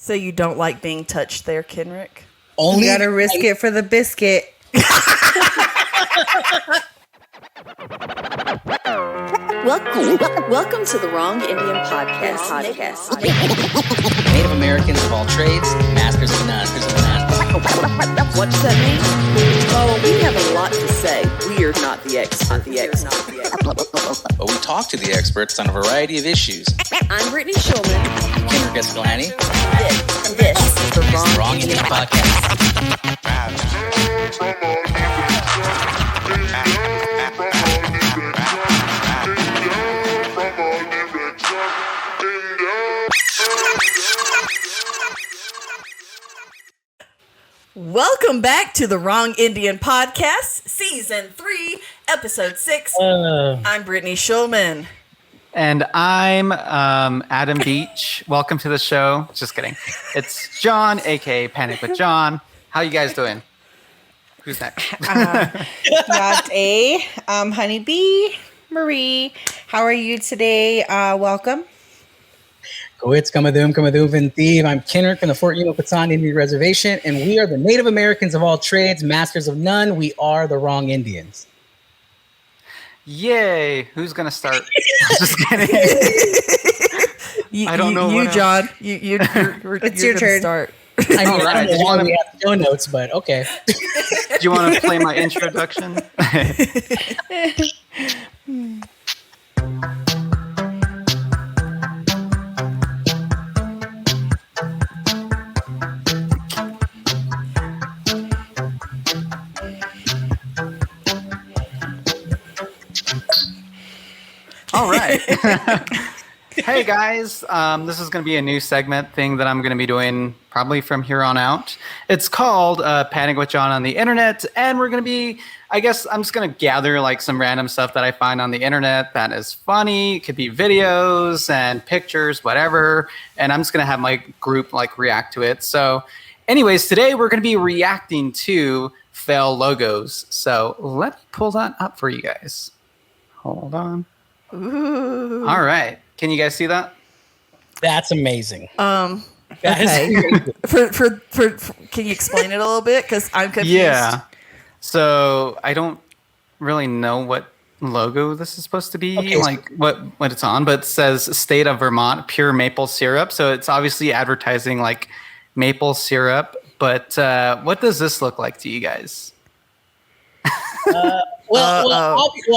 So you don't like being touched there, Kenrick? You gotta risk it for the biscuit. Welcome to the Wrong Indian Podcast. Native Americans of all trades, masters of none. What does that mean? Oh, we have a lot to say. We are not the experts. But we talk to the experts on a variety of issues. I'm Brittany Shulman. Kenrick Escalante. This is the Wrong Indian Podcast. Welcome back to the Wrong Indian Podcast, Season 3, Episode 6. I'm Brittany Shulman. And I'm Adam Beach. Welcome to the show. Just kidding. It's John, a.k.a. PanicwithJon. How you guys doing? Who's next? Not A. Honeybee, Marie. How are you today? Welcome. It's Kamadoom Vintiv. I'm Kenrick from the Fort Yuma Patan Indian Reservation, and we are the Native Americans of all trades, masters of none. We are the Wrong Indians. Yay! Who's gonna start? Just kidding. I don't know. You, John. It's your turn. Start. I mean, I don't know why we have show notes, but okay. Do you want to play my introduction? All right. Hey guys, this is going to be a new segment thing that I'm going to be doing probably from here on out. It's called Panic with John on the internet, and we're going to be, I guess I'm just going to gather like some random stuff that I find on the internet that is funny. It could be videos and pictures, whatever, and I'm just going to have my group like react to it. So anyways, today we're going to be reacting to fail logos. So let me pull that up for you guys. Hold on. Ooh. All right. Can you guys see that? That's amazing. Okay. for can you explain it a little bit? Because I'm confused. Yeah. So I don't really know what logo this is supposed to be, okay, like what it's on, but it says State of Vermont Pure Maple Syrup. So it's obviously advertising like maple syrup. But what does this look like to you guys? Well,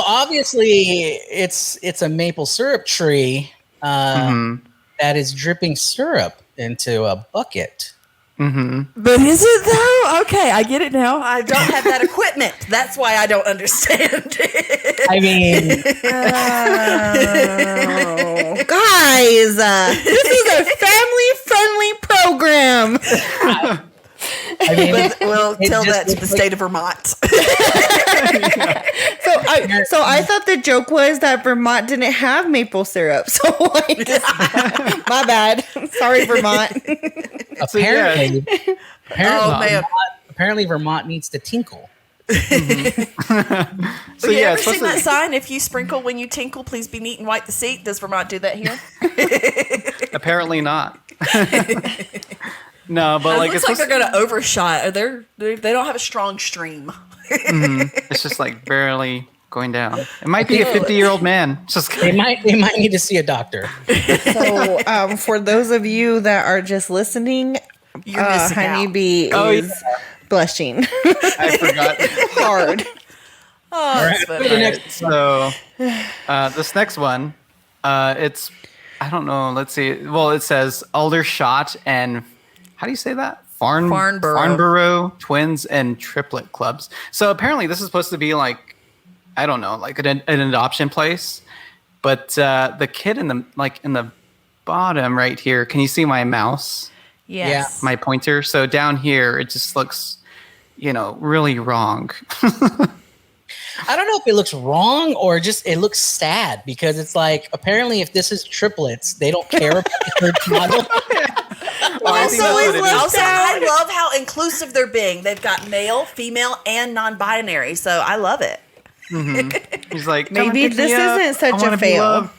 obviously, it's a maple syrup tree that is dripping syrup into a bucket. Mm-hmm. But is it though? Okay, I get it now. I don't have that equipment. That's why I don't understand it. I mean, guys, this is a family-friendly program. I mean, but we'll tell that to the state of Vermont. So I thought the joke was that Vermont didn't have maple syrup. So like, my bad. Sorry, Vermont. Apparently Vermont needs to tinkle. Mm-hmm. So you ever seen that sign? If you sprinkle when you tinkle, please be neat and wipe the seat. Does Vermont do that here? Apparently not. No, but it looks like they're going to overshot. They don't have a strong stream. It's just like barely going down. It might be a 50-year-old man. Just they might need to see a doctor. So for those of you that are just listening, Honeybee is blushing. I forgot. Hard. Right. So this next one, it's I don't know. Let's see. Well, it says Aldershot and how do you say that? Farnborough Twins and Triplet Clubs. So apparently this is supposed to be like, I don't know, like an adoption place. But the kid in the bottom right here, can you see my mouse? Yes. My pointer. So down here, it just looks, really wrong. I don't know if it looks wrong or just it looks sad because it's like apparently if this is triplets, they don't care about the third model. I love how inclusive they're being. They've got male, female, and non-binary. So I love it. Mm-hmm. He's like, maybe this isn't such a fail.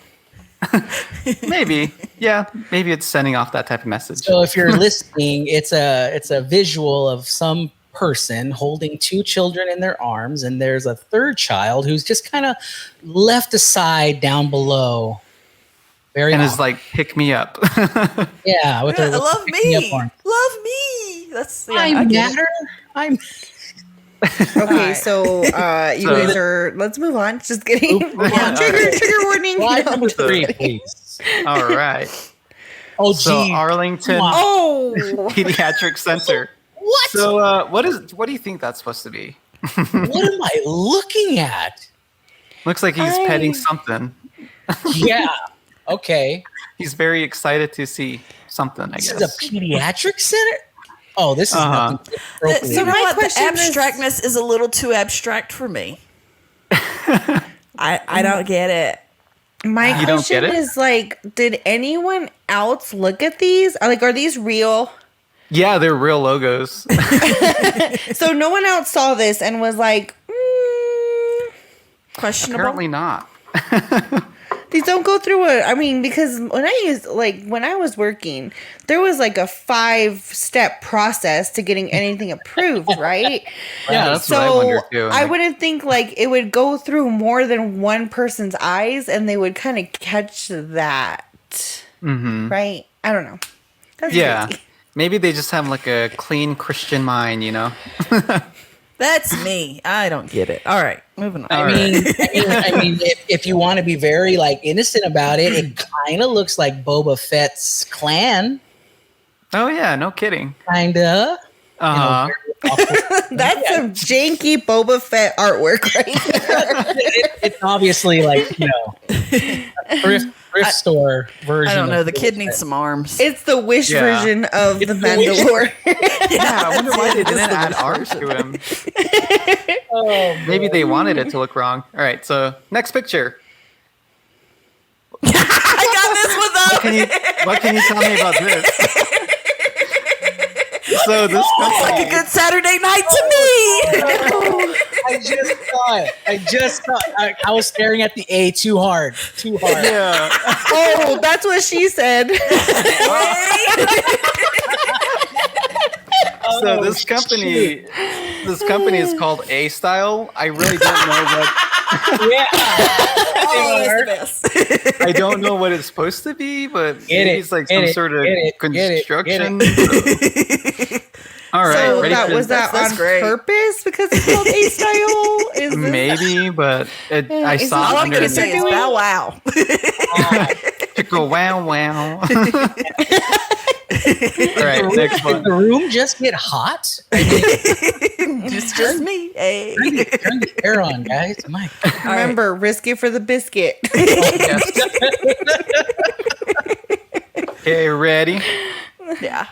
Maybe. Yeah, maybe it's sending off that type of message. So if you're listening, it's a visual of some person holding two children in their arms, and there's a third child who's just kind of left aside down below. And is like, pick me up. Yeah, with her love pick up me. arm. Love me. That's I matter. I'm Okay, so you guys are. Let's move on. Just kidding. Trigger warning. Slide number 3, please. All right. Oh, So gee. Arlington Oh, Pediatric Center. What? So what do you think that's supposed to be? What am I looking at? Looks like he's petting something. Yeah. Okay. He's very excited to see something, I This guess. is a pediatric center? Oh, this is nothing appropriate. So my what? The question is- abstractness is a little too abstract for me. I don't get it. my You don't question get it? is like, did anyone else look at these? Like, are these real? Yeah, they're real logos. So no one else saw this and was like, Questionable. Apparently not. these don't go through because when I was working, there was like a 5-step process to getting anything approved, right? Yeah, that's what I So wonder too. I wouldn't think like it would go through more than one person's eyes and they would kind of catch that. Mhm. Right? I don't know. That's Yeah. crazy. Maybe they just have like a clean Christian mind, you know? That's me. I don't get it. All right, moving on. I mean, if you want to be very like innocent about it, it kind of looks like Boba Fett's clan, Oh yeah, no kidding. kinda. Uh-huh. That's some janky Boba Fett artwork right there. It's obviously like a thrift store version. I don't know. of The Boba kid Fett. needs some arms. It's the Wish Yeah. version of It's the the Wish. Mandalorian. Yeah, I wonder why they It's didn't the add Wish ours to him. Oh, Maybe they wanted it to look wrong. All right, so next picture. I got this one up. What can you tell me about this? So this Looks like a good Saturday night to me. I just saw it. I was staring at the A too hard. Yeah. Oh, that's what she said. So this company is called A Style. I really don't know what Oh, that's the best. I don't know what it's supposed to be, but maybe it's like some sort of construction. All right, So ready that for was this? that That's on great. purpose because it's called A Style? Is this Maybe, but I Is saw this All it I'm gonna underneath. say is bow wow. Chicka wow wow. All right, next Did one. the room just get hot? just me. Hey. Turn the air on, guys. My God. Remember, risk it for the biscuit. Okay, ready? Yeah.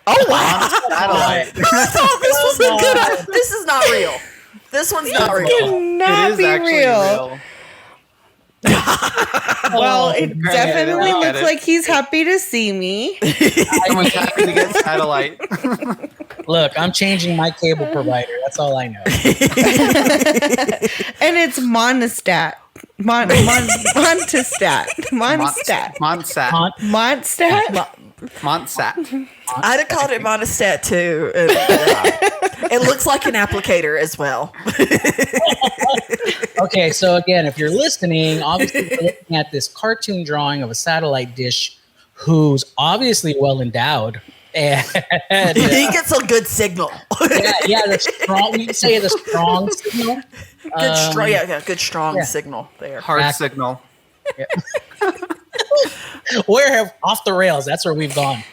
Oh wow! Satellite. I thought this was a good. This is not real. This one's not real. Cannot It is be actually real. Well, it Right, definitely look at looks it. like he's happy to see me. Someone's happy to get satellite. Look, I'm changing my cable provider. That's all I know. And it's Monistat. Montastat. Monstat. Monsat. Montstat? Monsat. I'd have called it monostat too. It looks like an applicator as well. Okay, so again, if you're listening, obviously we're looking at this cartoon drawing of a satellite dish who's obviously well endowed. And He gets a good signal. the strong, we can say the strong signal. Good strong signal there. Hard signal. We're off the rails. That's where we've gone.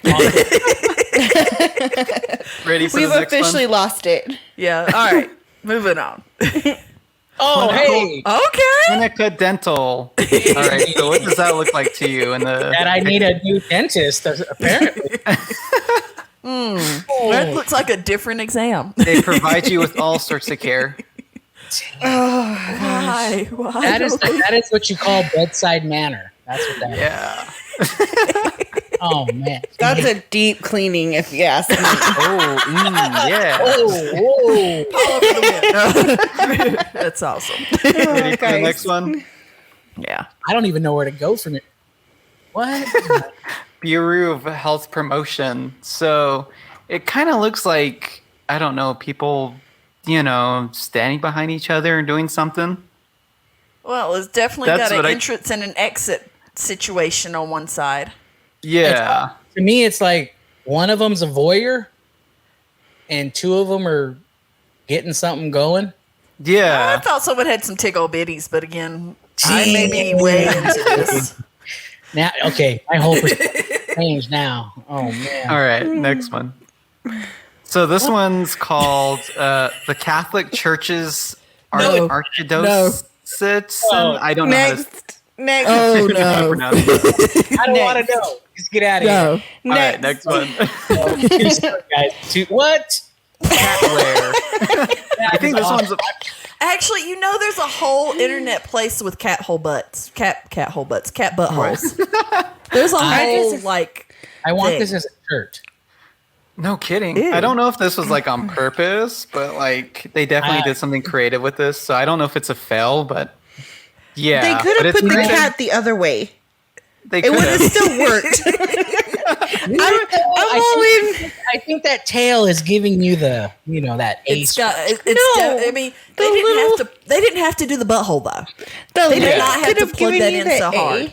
Ready for We've the next officially one? lost it. Yeah. All right. Moving on. Oh, hey. Okay. Clinica Dental. All right, so what does that look like to you? In the That I need a new dentist, apparently. That looks like a different exam. They provide you with all sorts of care. Why? That is what you call bedside manner. That's what that is. Yeah. Oh, man. That's a deep cleaning, if you ask me. Oh, yeah. Oh, All over the wind. That's awesome. Ready for the guys. next one? Yeah. I don't even know where to go from it. What? Bureau of Health Promotion. So it kind of looks like, I don't know, people, standing behind each other and doing something. Well, it's definitely got an entrance and an exit situation on one side. Yeah. To me, it's like one of them's a voyeur and two of them are getting something going. Yeah. I thought someone had some tickle bitties, but again, I may be way into this. Now, okay, my whole perspective changed now. Oh, man. All right, next one. So this one's called the Catholic Church's Archdiocese. I don't know how to... Next. Oh, no. I don't want to know. Just get out of here. All right, next one. Guys, what? Catware. I think this one's... Actually, there's a whole internet place with cat buttholes. There's a whole, I want thing. this as a shirt. No kidding. Ew. I don't know if this was on purpose, but they definitely did something creative with this. So I don't know if it's a fail, but yeah. They could have put the cat the other way. It would have still worked. I think that tail is giving you the, that ace. They didn't have to do the butthole though. They did not have to plug that in so hard.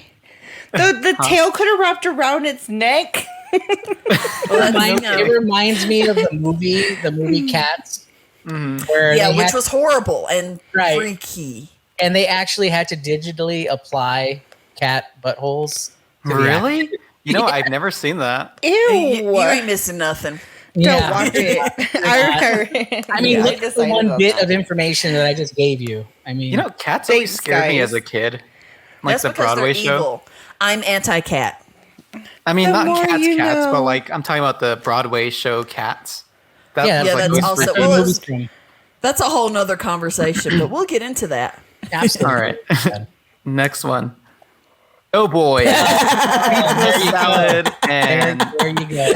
The tail could have wrapped around its neck. It reminds me of the movie Cats. Mm-hmm. Which was horrible and freaky. And they actually had to digitally apply cat buttholes. Really? I've never seen that. Ew. You ain't missing nothing. Don't watch it. I mean, look at the one bit of information that I just gave you. I mean, cats always scared me as a kid. That's the Broadway show. Evil. I'm anti-cat. I mean, not cats, but I'm talking about the Broadway show Cats. That's also that's a whole nother conversation, but we'll get into that. Absolutely. All right. Next one. Oh boy. Salad and there you go.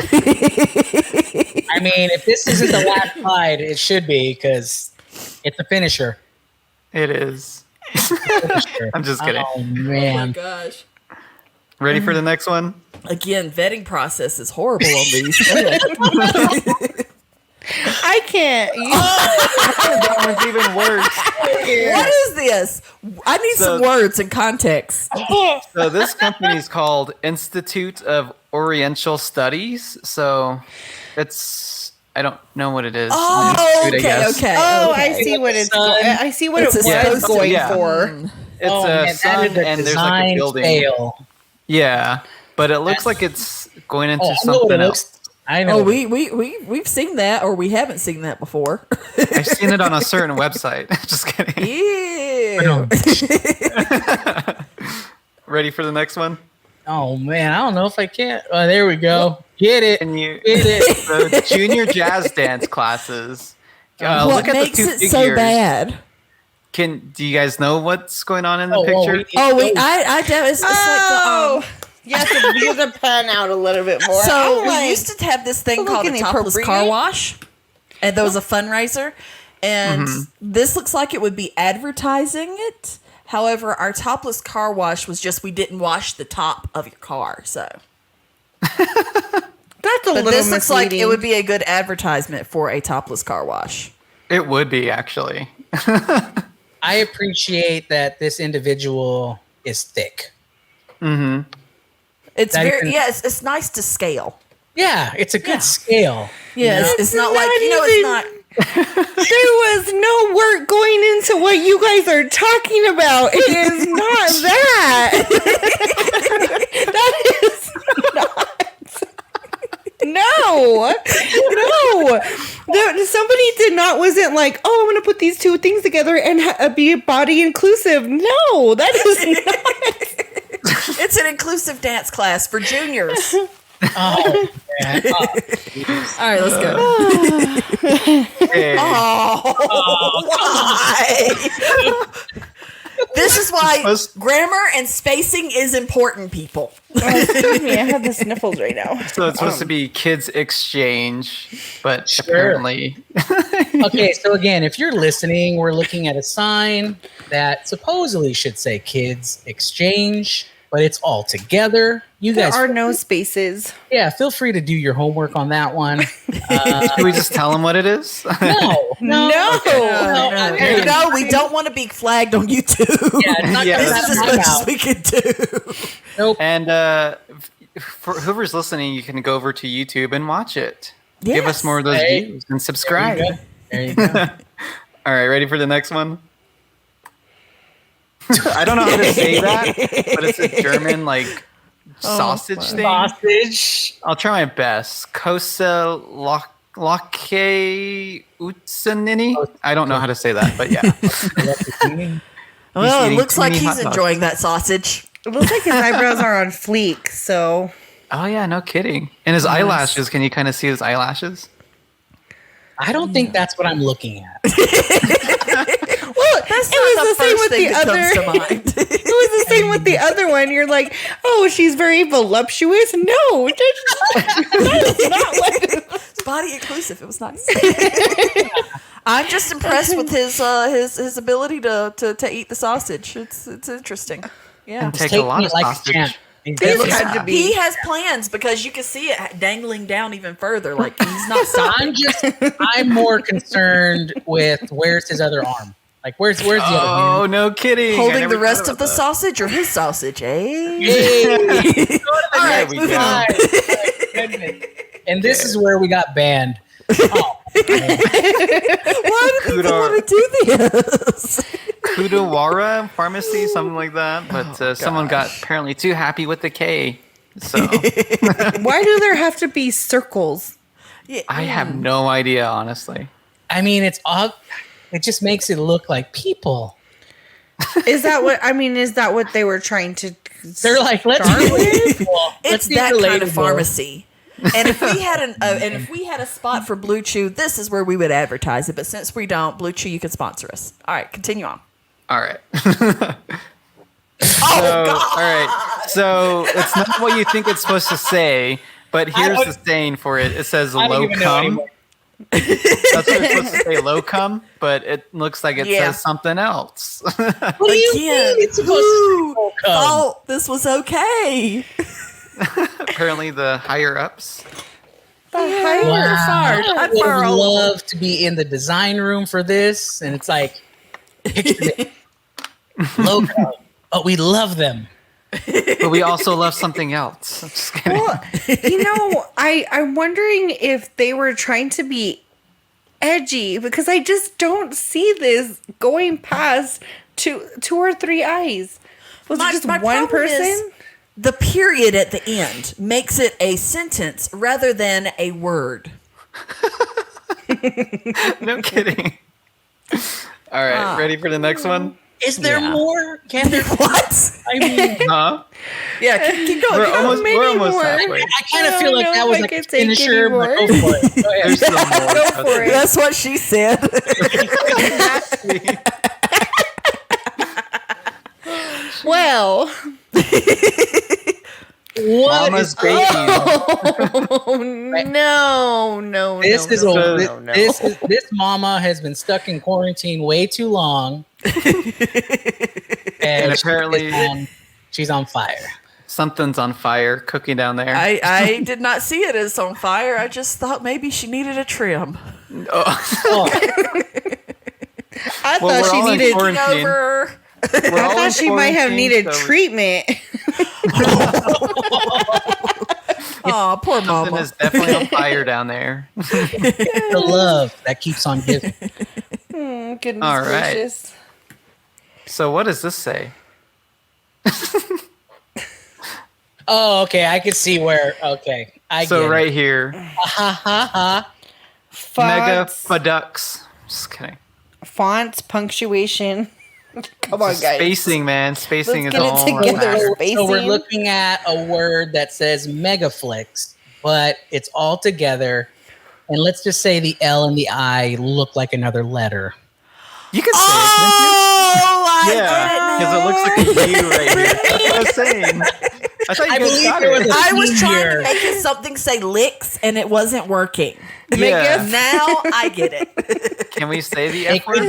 I mean, if this isn't the last slide, it should be because it's a finisher. It is. I'm just kidding. Oh man. Oh my gosh. Ready for the next one? Again, vetting process is horrible on these. I can't. That one's even worse. What is this? I need some words and context. So this company is called Institute of Oriental Studies. So I don't know what it is. Oh, okay. I see what it's going. I see what it was going for. It's a sun and there's a building. Scale. Yeah, but it looks like it's going into something else. I know. Oh, we've seen that, or we haven't seen that before. I've seen it on a certain website. Just kidding. Ew. Ready for the next one? Oh man, I don't know if I can. Oh, there we go. Get it. Get it. The junior jazz dance classes. What look at makes the two it figures. so bad? Do you guys know what's going on in the picture? I do. It's like the you have to pan out a little bit more. So we used to have this thing called a topless car wash, and there was a fundraiser, and this looks like it would be advertising it. However, our topless car wash was just we didn't wash the top of your car, so that's a little this misleading. looks like it would be a good advertisement for a topless car wash. It would be actually. I appreciate that this individual is thick. Mm-hmm. It's it's nice to scale. Yeah, it's a good scale. Yeah, it's not like it's not. There was no work going into what you guys are talking about. It is not that. That is not. No. Somebody wasn't like, oh, I'm going to put these two things together and be body inclusive. No, that is not. It's an inclusive dance class for juniors. Oh, man. All right, let's go. Hey. Why? This is why grammar and spacing is important, people. Excuse me, I have the sniffles right now. So it's supposed to be kids exchange, but apparently. Okay, so again, if you're listening, we're looking at a sign that supposedly should say kids exchange, but it's all together. There are no spaces. Yeah, feel free to do your homework on that one. Can we just tell them what it is? No. No, we don't want to be flagged on YouTube. Yeah, it's not This is as much as we can do. Nope. And for whoever's listening, you can go over to YouTube and watch it. Yes. Give us more of those views and subscribe. There you go. All right, ready for the next one? I don't know how to say that, but it's a German sausage thing. Sausage. I'll try my best. Kosa Lake Utsanini. I don't know how to say that, but yeah. Well, it looks like too many he's hot dogs. enjoying that sausage. It looks like his eyebrows are on fleek, so. Oh yeah, no kidding. And his eyelashes. Can you kind of see his eyelashes? I don't think that's what I'm looking at. Well, That's it was not the same with thing the that other. comes to mind. It was the same with the other one. You're like, oh, she's very voluptuous. No, that's not what. It's body inclusive. It was nice. I'm just impressed with his ability to eat the sausage. It's interesting. Yeah. And take a lot of sausage. He has plans because you can see it dangling down even further. Like he's not stopping. I'm more concerned with where's his other arm. Like where's the other Oh, hand? no kidding. Holding the rest of the sausage or his sausage, eh? Yay. All right, we moving go. on. And this is where we got banned. Oh, Why do people want to do this? Kudawara Pharmacy, something like that. But someone got apparently too happy with the K. So Why do there have to be circles? Yeah. I have no idea, honestly. I mean, it's all. It just makes it look like people. Is that what they were trying to? They're like, let's be relatable. It's that kind of pharmacy. And if we had a spot for Blue Chew, this is where we would advertise it. But since we don't, Blue Chew, you can sponsor us. All right, continue on. All right. God. All right. So it's not what you think it's supposed to say, but here's the saying for it. It says low cum. That's what it's supposed to say, low cum, but it looks like it says something else. What do you mean? It's supposed to say low cum? Oh, this was okay. Apparently the higher ups. I would love to be in the design room for this, and it's like, picture it. Low cum, but we love them. But we also love something else. I'm just kidding. Well, I'm wondering if they were trying to be edgy because I just don't see this going past two or three eyes. Was it just one person? The period at the end makes it a sentence rather than a word. No kidding. All right, ready for the next one? Is there more? Can there? What? I mean, yeah, keep going. We're almost halfway. I kind of feel like that was like a finisher, but go for it. Go ahead. There's still more. Go for it. That's what she said. Well, Mama's baking. oh no! This mama has been stuck in quarantine way too long, and apparently she's on fire. Something's on fire cooking down there. I did not see it as on fire. I just thought maybe she needed a trim. I thought she needed over. I thought she might have needed treatment. Oh, poor mama. Something is definitely on fire down there. The love that keeps on giving. Goodness All right. gracious. So what does this say? Oh, okay. I can see where. Okay, So right here, mega fudux. Just kidding. Fonts, punctuation. Come on, guys. Spacing, man. Spacing Let's is get it all together. matters. So we're looking at a word that says Megaflix, but it's all together. And let's just say the L and the I look like another letter. You can say Oh, because it looks like a U right here. That's what I was saying. I thought you guys got it. I was trying to make it something say licks, and it wasn't working. Yeah. Now I get it. Can we say the F word?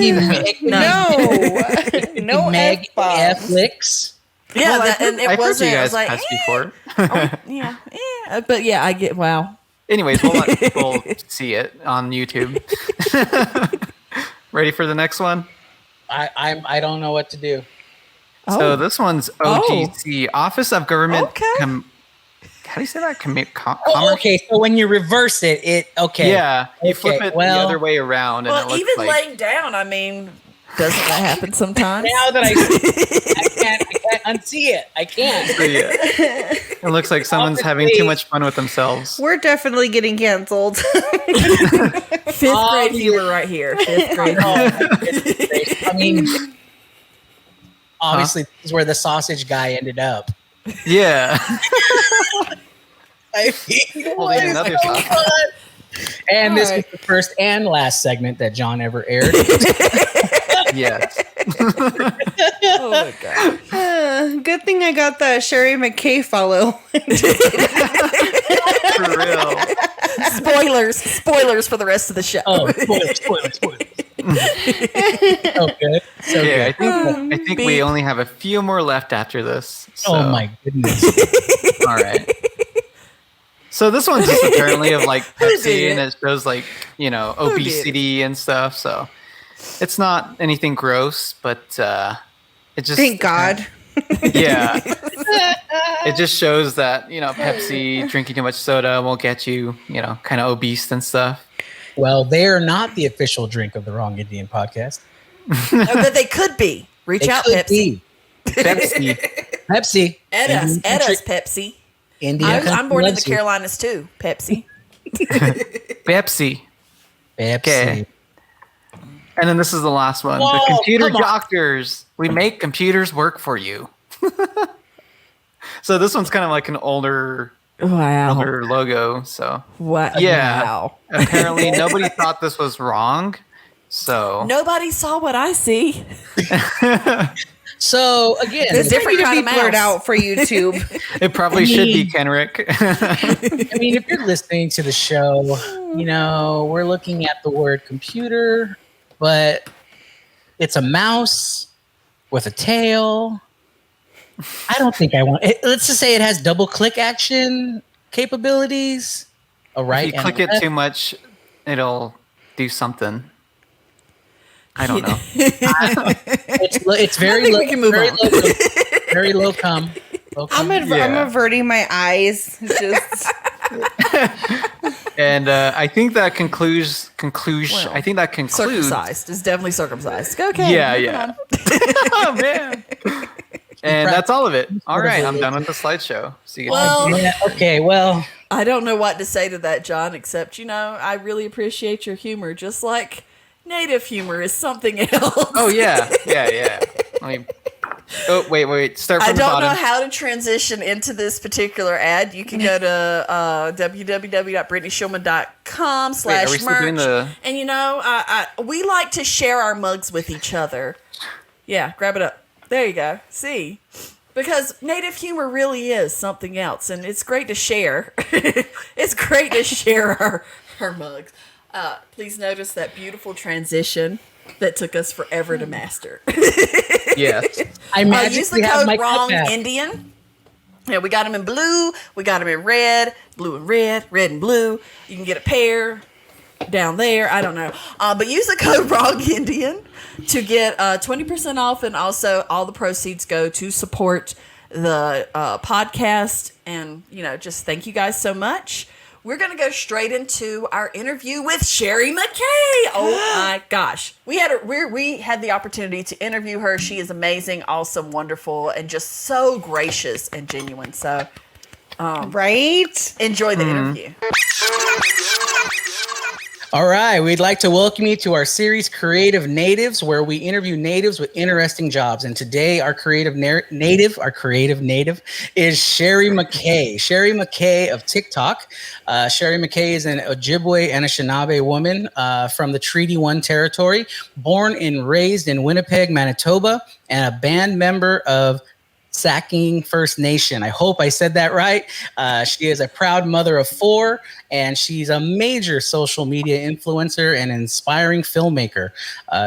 No Meg F licks. Yeah, Well, and it I've heard wasn't. you I guys was like, cuss before. yeah, but yeah, I get. Wow. Anyways, we'll let people see it on YouTube. Ready for the next one? I don't know what to do. So this one's OGC, Office of Government. Okay. How do you say that? Commerce. Okay, so when you reverse it, Yeah, you flip Okay, it well- the other way around, and it Well, looks even like laying down. I mean, doesn't that happen sometimes? now that I can't unsee it. I can't. So, yeah. It looks like someone's having too much fun with themselves. We're definitely getting canceled. Fifth grade humor right here. Fifth grade. I mean, obviously, this is where the sausage guy ended up. Yeah. I mean, Holding another sausage. And this is the first and last segment that John ever aired. Yes. Oh my god. Good thing I got the Sherry McKay follow. For real. Spoilers for the rest of the show. Oh, spoilers. So good. So Yeah, good. I think we only have a few more left after this. So. Oh my goodness. All right. So this one's just apparently of like Pepsi, and it shows like, obesity and stuff. So it's not anything gross, but it just Thank God. Yeah. It just shows that, Pepsi, drinking too much soda won't get you, kind of obese and stuff. Well, they are not the official drink of the Wrong Indian Podcast. No, but they could be. Reach out, could Pepsi. be. Pepsi. Pepsi. At us, Pepsi. I'm born in the Carolinas too, Pepsi. Pepsi. Pepsi. Okay. And then this is the last one. Whoa, the computer come on. doctors. We make computers work for you. So this one's kind of like an older logo. So What? yeah. Wow. Apparently nobody thought this was wrong. So Nobody saw what I see. So again, It's different To kind be of mouse. blurred out for YouTube. it probably should be Kenrick. I mean, if you're listening to the show, we're looking at the word computer, but it's a mouse with a tail. I don't think I want it. Let's just say it has double click action capabilities. All right. If you click it too much, it'll do something. I don't know. It's very think low. we can move very on. low. Very low com. I'm averting my eyes. Just And I think that concludes. Well, I think that concludes. Circumcised. It's definitely circumcised. Okay. Yeah. Oh man. And that's all of it. All right, I'm done with the slideshow. See you guys. Well, Yeah. Okay. Well. I don't know what to say to that, John, except, I really appreciate your humor, just like native humor is something else. Oh yeah. Let me. Oh wait. Start I from the don't know bottom. how to transition into this particular ad. You can go to www.brittanyshulman.com Wait, are we still doing /merch. the- And we like to share our mugs with each other. Yeah, grab it up. There you go. See? Because native humor really is something else, and it's great to share. It's great to share our mugs. Please notice that beautiful transition that took us forever to master. Yes. I Use the magically have my code WRONG cup back. Indian. Yeah, we got them in blue. We got them in red, blue and red and blue. You can get a pair down there. I don't know. But use the code WRONG Indian to get 20% off, and also all the proceeds go to support the podcast. And just thank you guys so much. We're gonna go straight into our interview with Sherry McKay. Oh my gosh, we had the opportunity to interview her. She is amazing, awesome, wonderful, and just so gracious and genuine. So, right? enjoy the interview. All right, we'd like to welcome you to our series, Creative Natives, where we interview natives with interesting jobs. And today, our creative native is Sherry McKay. Sherry McKay of TikTok. Sherry McKay is an Ojibwe and Anishinaabe woman from the Treaty 1 territory, born and raised in Winnipeg, Manitoba, and a band member of Saking First Nation. I hope I said that right. She is a proud mother of 4, and she's a major social media influencer and inspiring filmmaker.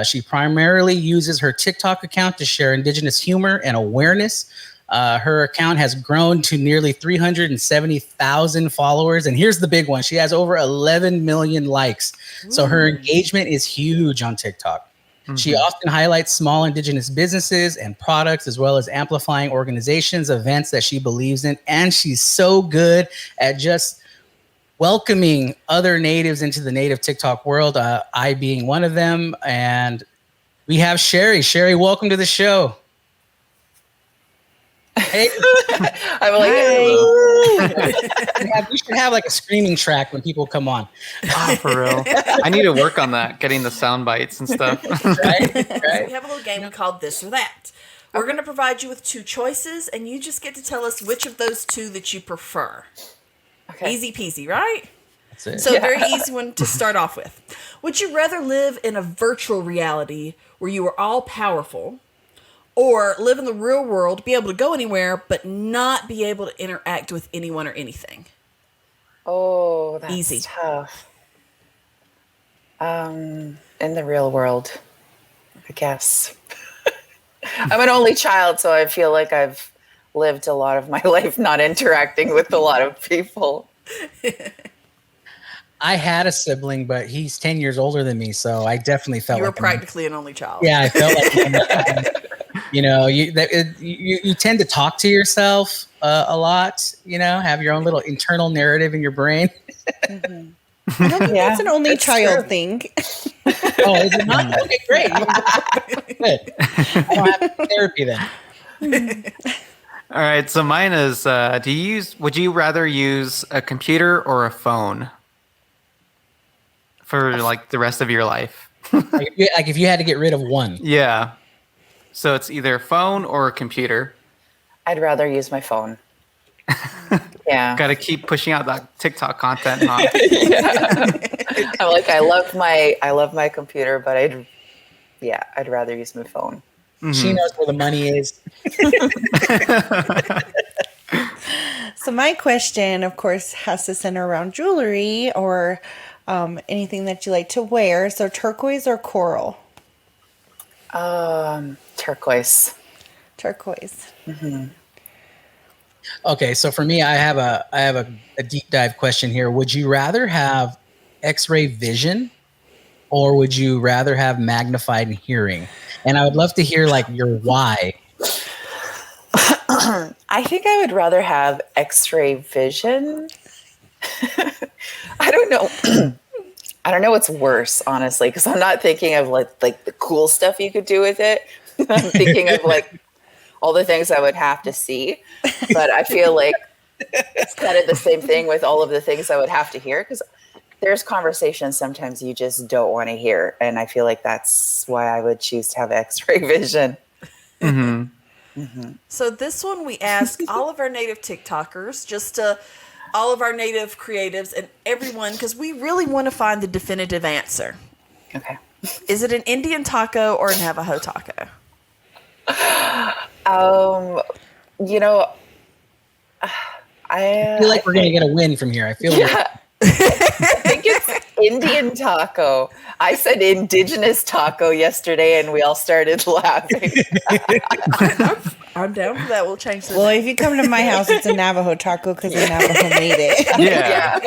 She primarily uses her TikTok account to share Indigenous humor and awareness. Her account has grown to nearly 370,000 followers. And here's the big one. She has over 11 million likes. So her engagement is huge on TikTok. Mm-hmm. She often highlights small Indigenous businesses and products, as well as amplifying organizations, events that she believes in. And she's so good at just welcoming other natives into the native TikTok world, I being one of them. And we have Sherry. Sherry, welcome to the show. Hey. I'm like, we should have like a screaming track when people come on. Oh, for real. I need to work on that, getting the sound bites and stuff. Right. We have a little game called This or That. We're going to provide you with 2 choices, and you just get to tell us which of those 2 that you prefer. Okay. Easy peasy, right? That's it. So very easy one to start off with. Would you rather live in a virtual reality where you are all powerful, or live in the real world, be able to go anywhere, but not be able to interact with anyone or anything? Oh, that's Easy. Tough. In the real world, I guess. I'm an only child, so I feel like I've lived a lot of my life not interacting with a lot of people. I had a sibling, but he's 10 years older than me, so I definitely felt You were like practically an only child. Yeah, I felt like you know, you tend to talk to yourself a lot. You know, have your own little internal narrative in your brain. Mm-hmm. I don't think that's an only child thing. Oh, is it not? Okay, great. Good. I don't have therapy then. All right, so mine is: would you rather use a computer or a phone for like the rest of your life? Like if you had to get rid of one. Yeah. So it's either a phone or a computer. I'd rather use my phone. Yeah. Got to keep pushing out that TikTok content, huh? Yeah. I'm like, I love my computer, but I'd rather use my phone. Mm-hmm. She knows where the money is. So my question, of course, has to center around jewelry or anything that you like to wear. So turquoise or coral? Turquoise. Turquoise. Mm-hmm. Okay, so for me, I have a deep dive question here. Would you rather have X-ray vision, or would you rather have magnified hearing? And I would love to hear like your why. I think I would rather have X-ray vision. I don't know. I don't know what's worse, honestly, because I'm not thinking of like the cool stuff you could do with it. I'm thinking of like all the things I would have to see. But I feel like it's kind of the same thing with all of the things I would have to hear, because there's conversations sometimes you just don't want to hear. And I feel like that's why I would choose to have X-ray vision. Mm-hmm. Mm-hmm. So this one we ask all of our native TikTokers, just all of our native creatives and everyone, because we really want to find the definitive answer. Okay. Is it an Indian taco or a Navajo taco? You know, I feel like we're gonna get a win from here. I feel like I think it's Indian taco. I said indigenous taco yesterday, and we all started laughing. I'm down for that. We'll change the Well, if you come to my house, it's a Navajo taco because the Navajo made it. Yeah.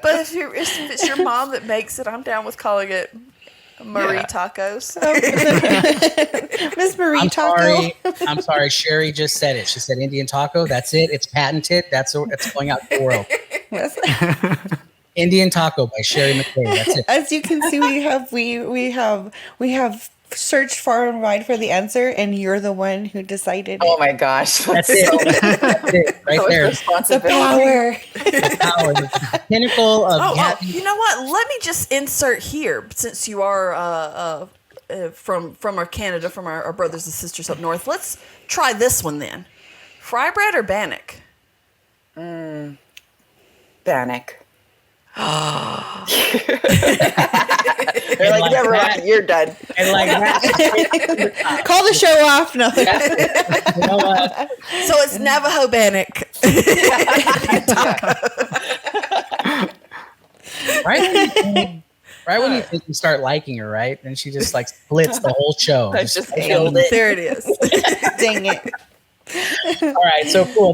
But if it's your mom that makes it, I'm down with calling it Marie Tacos. Miss Marie I'm sorry. Sherry just said it. She said Indian taco. That's it. It's patented. That's going out to the world. Indian taco by Sherry McKay. That's it. As you can see, we have searched far and wide for the answer, and you're the one who decided. Oh my gosh. That's it. That's it. Right there. The power. The power. The pinnacle of you know what? Let me just insert here, since you are from our Canada, from our brothers and sisters up north. Let's try this one then. Fry bread or bannock? Bannock. They're like like, never mind, you're done. And like that. Call the show off. No. You know what? So it's Navajo bannock. Right when you think you start liking her, right? And she just like splits the whole show. I just nailed it. There it is. Dang it. All right, so cool.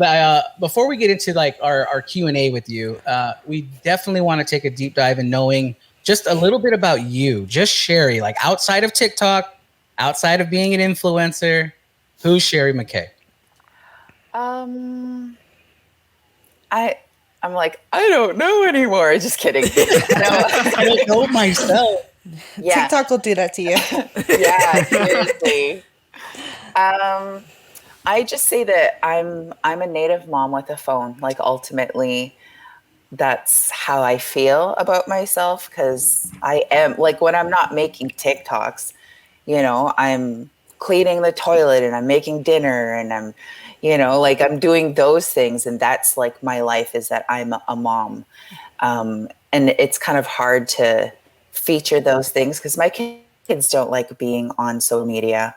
Before we get into like our Q&A with you, we definitely want to take a deep dive in knowing just a little bit about you, just Sherry, like outside of TikTok, outside of being an influencer. Who's Sherry McKay? I'm like, I don't know anymore. Just kidding. No. I don't know myself. Yeah. TikTok will do that to you. Yeah, seriously. I just say that I'm a native mom with a phone. Like, ultimately, that's how I feel about myself, because I am, like, when I'm not making TikToks, you know, I'm cleaning the toilet and I'm making dinner and I'm, you know, like, I'm doing those things, and that's like my life, is that I'm a mom. And it's kind of hard to feature those things because my kids don't like being on social media.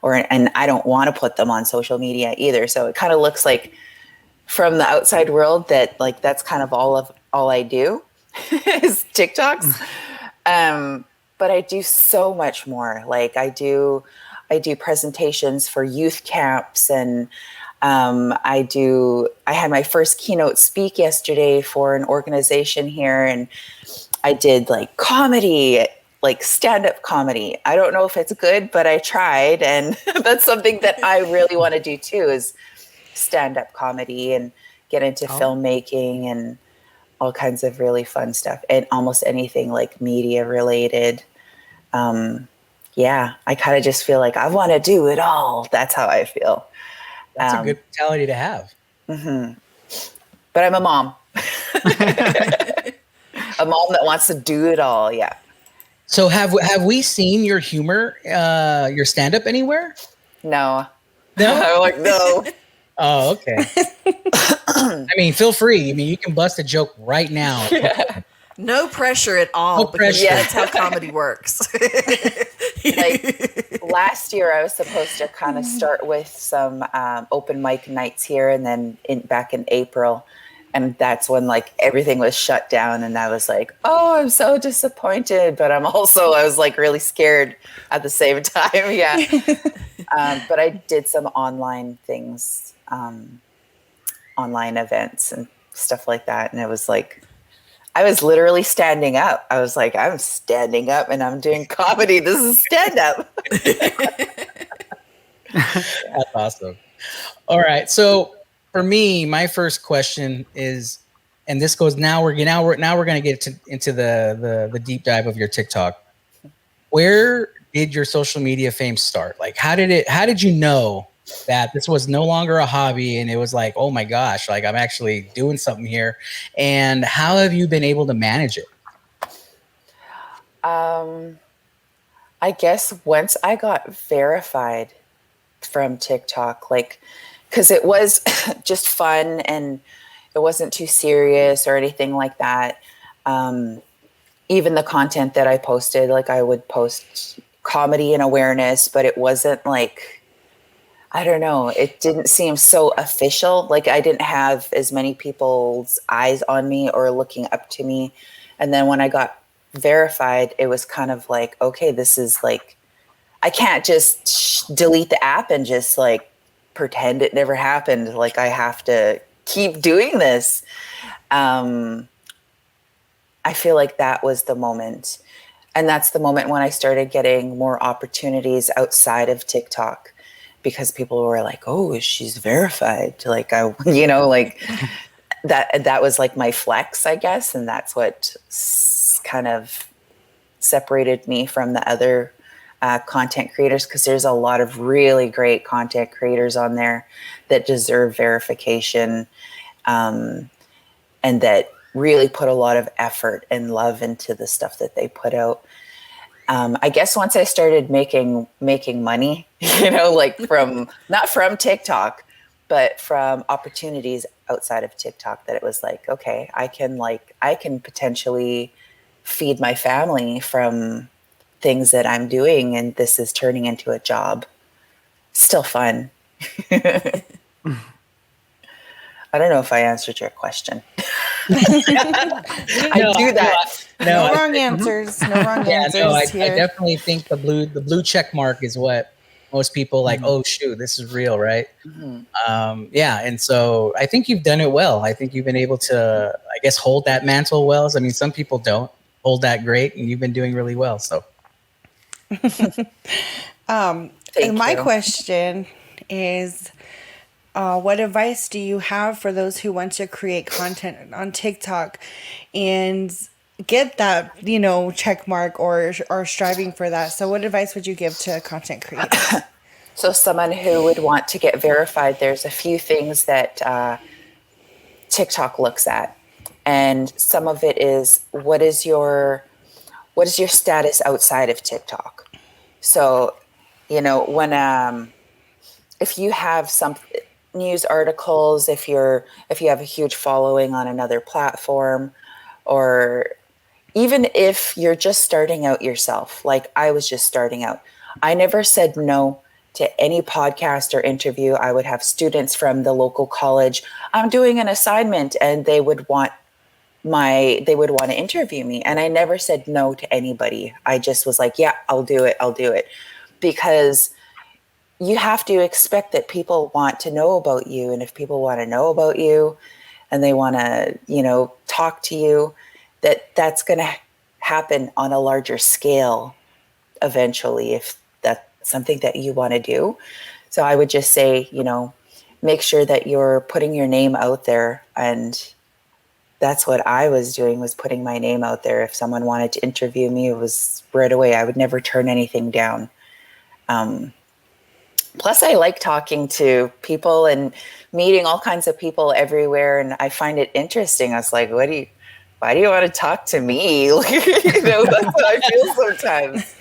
And I don't want to put them on social media either. So it kind of looks like from the outside world that like that's kind of all I do is TikToks. But I do so much more. Like I do presentations for youth camps, and I had my first keynote speak yesterday for an organization here, and I did like comedy, like stand-up comedy. I don't know if it's good, but I tried. And that's something that I really want to do too, is stand-up comedy and get into filmmaking and all kinds of really fun stuff, and almost anything like media related. Yeah, I kind of just feel like I want to do it all. That's how I feel. That's a good mentality to have. Mm-hmm. But I'm a mom. A mom that wants to do it all. Yeah. So have we seen your humor, your stand-up anywhere? No. No? I'm like, no. Oh, okay. I mean, feel free. I mean, you can bust a joke right now. No pressure at all. No pressure. That's how comedy works. Like last year, I was supposed to kind of start with some open mic nights here, and then back in April. And that's when like everything was shut down, and I was like, oh, I'm so disappointed. But I was like really scared at the same time. Yeah. But I did some online things, online events and stuff like that. And it was like, I was literally standing up. I was like, I'm standing up and I'm doing comedy. This is stand up. That's awesome. All right. So for me, my first question is, and this goes now we're going to get into the deep dive of your TikTok. Where did your social media fame start? Like, how did you know that this was no longer a hobby and it was like, oh my gosh, like I'm actually doing something here? And how have you been able to manage it? I guess once I got verified from TikTok, like, because it was just fun and it wasn't too serious or anything like that. Even the content that I posted, like I would post comedy and awareness, but it wasn't like, I don't know, it didn't seem so official. Like I didn't have as many people's eyes on me or looking up to me. And then when I got verified, it was kind of like, okay, this is like, I can't just delete the app and just like pretend it never happened. Like I have to keep doing this. I feel like that was the moment. And that's the moment when I started getting more opportunities outside of TikTok, because people were like, oh, she's verified. Like, like that was like my flex, I guess. And that's what kind of separated me from the other content creators, because there's a lot of really great content creators on there that deserve verification, and that really put a lot of effort and love into the stuff that they put out. I guess once I started making money, like not from TikTok, but from opportunities outside of TikTok, that it was like, okay, I can potentially feed my family from things that I'm doing, and this is turning into a job. Still fun. I don't know if I answered your question. I do that. No wrong answers. No wrong answers. No, I here. definitely think the blue check mark is what most people like. Oh shoot, this is real, right? And so I think you've done it well. I think you've been able to, I guess, hold that mantle well. I mean, some people don't hold that great, and you've been doing really well. So, my question is, what advice do you have for those who want to create content on TikTok and get that, check mark or striving for that? So what advice would you give to content creators? So someone who would want to get verified, there's a few things that TikTok looks at. And some of it is, what is your status outside of TikTok? So, when if you have some news articles, if you have a huge following on another platform, or even if you're just starting out yourself, like I was just starting out, I never said no to any podcast or interview. I would have students from the local college. I'm doing an assignment, and they would want to interview me. And I never said no to anybody. I just was like, yeah, I'll do it. Because you have to expect that people want to know about you. And if people want to know about you and they want to, talk to you, that's going to happen on a larger scale eventually, if that's something that you want to do. So I would just say, make sure that you're putting your name out there. And that's what I was doing, was putting my name out there. If someone wanted to interview me, it was right away. I would never turn anything down. Plus, I like talking to people and meeting all kinds of people everywhere, and I find it interesting. I was like, why do you want to talk to me? That's what I feel sometimes.